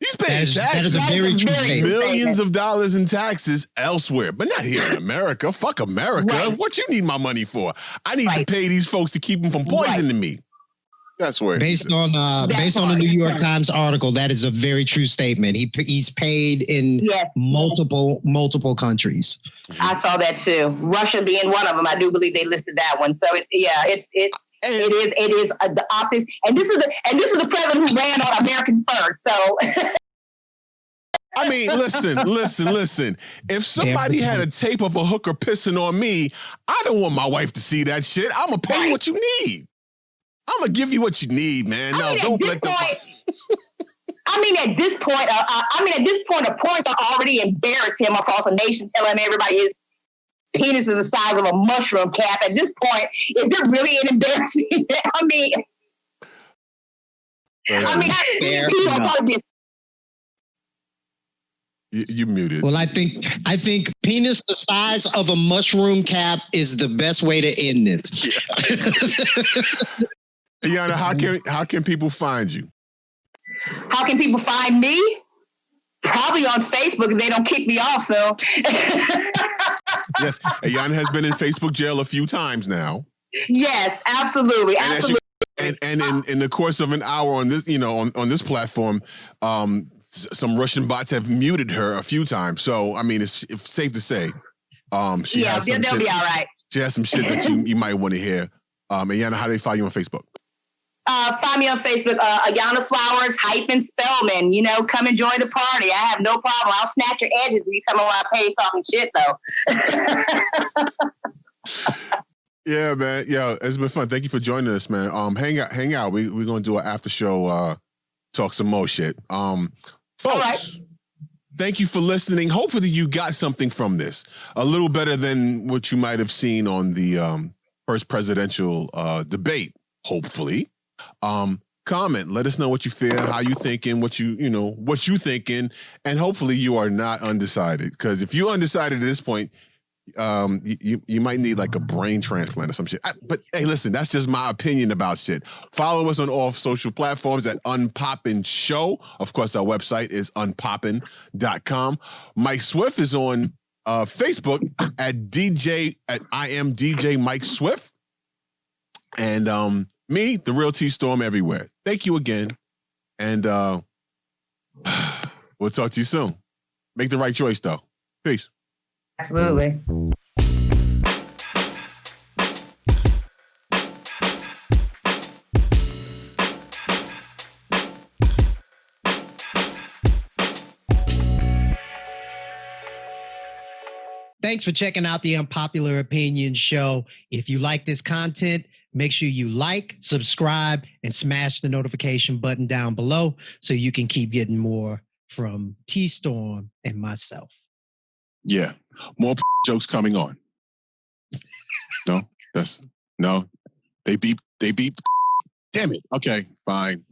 He's paying taxes. That is a very true statement. Millions of dollars in taxes elsewhere, but not here in America. Fuck America. Right. What you need my money for? I need to pay these folks to keep them from poisoning me. That's where based on the New York Times article, that is a very true statement. He's paid in multiple countries. I saw that too. Russia being one of them. I do believe they listed that one. So it is the opposite. And this is the president who ran on American first. So I mean, listen. If somebody had a tape of a hooker pissing on me, I don't want my wife to see that shit. I'm gonna pay you what you need. I'm gonna give you what you need, man. No, don't let them. At this point, the points are already embarrassed him across the nation, telling everybody his penis is the size of a mushroom cap. At this point, is it really an embarrassing? You muted. Well, I think penis the size of a mushroom cap is the best way to end this. Ayana, how can people find you? How can people find me? Probably on Facebook if they don't kick me off. So yes, Ayana has been in Facebook jail a few times now. Yes, absolutely. And in the course of an hour on this, on this platform, some Russian bots have muted her a few times. So I mean, it's safe to say, they'll be all right. She has some shit that you might want to hear. Ayana, how do they find you on Facebook? Find me on Facebook, Ayana Flowers-Spellman. Come and join the party. I have no problem. I'll snatch your edges if you come on my page talking shit, though. Yeah, man. Yeah, it's been fun. Thank you for joining us, man. Hang out. We're gonna do an after show. Talk some more shit. Folks. Thank you for listening. Hopefully, you got something from this. A little better than what you might have seen on the first presidential debate. Hopefully. Comment. Let us know what you feel, how you thinking, what you thinking, and hopefully you are not undecided. Because if you're undecided at this point, you might need like a brain transplant or some shit. But hey, listen, that's just my opinion about shit. Follow us on all social platforms at Unpopin Show. Of course, our website is unpopin.com. Mike Swift is on Facebook at I am DJ Mike Swift. And me, the real T-Storm everywhere. Thank you again. And we'll talk to you soon. Make the right choice, though. Peace. Absolutely. Thanks for checking out the Unpopular Opinion Show. If you like this content, make sure you like, subscribe, and smash the notification button down below so you can keep getting more from T-Storm and myself. Yeah. More jokes coming on. No, they beep. Damn it. Okay, fine.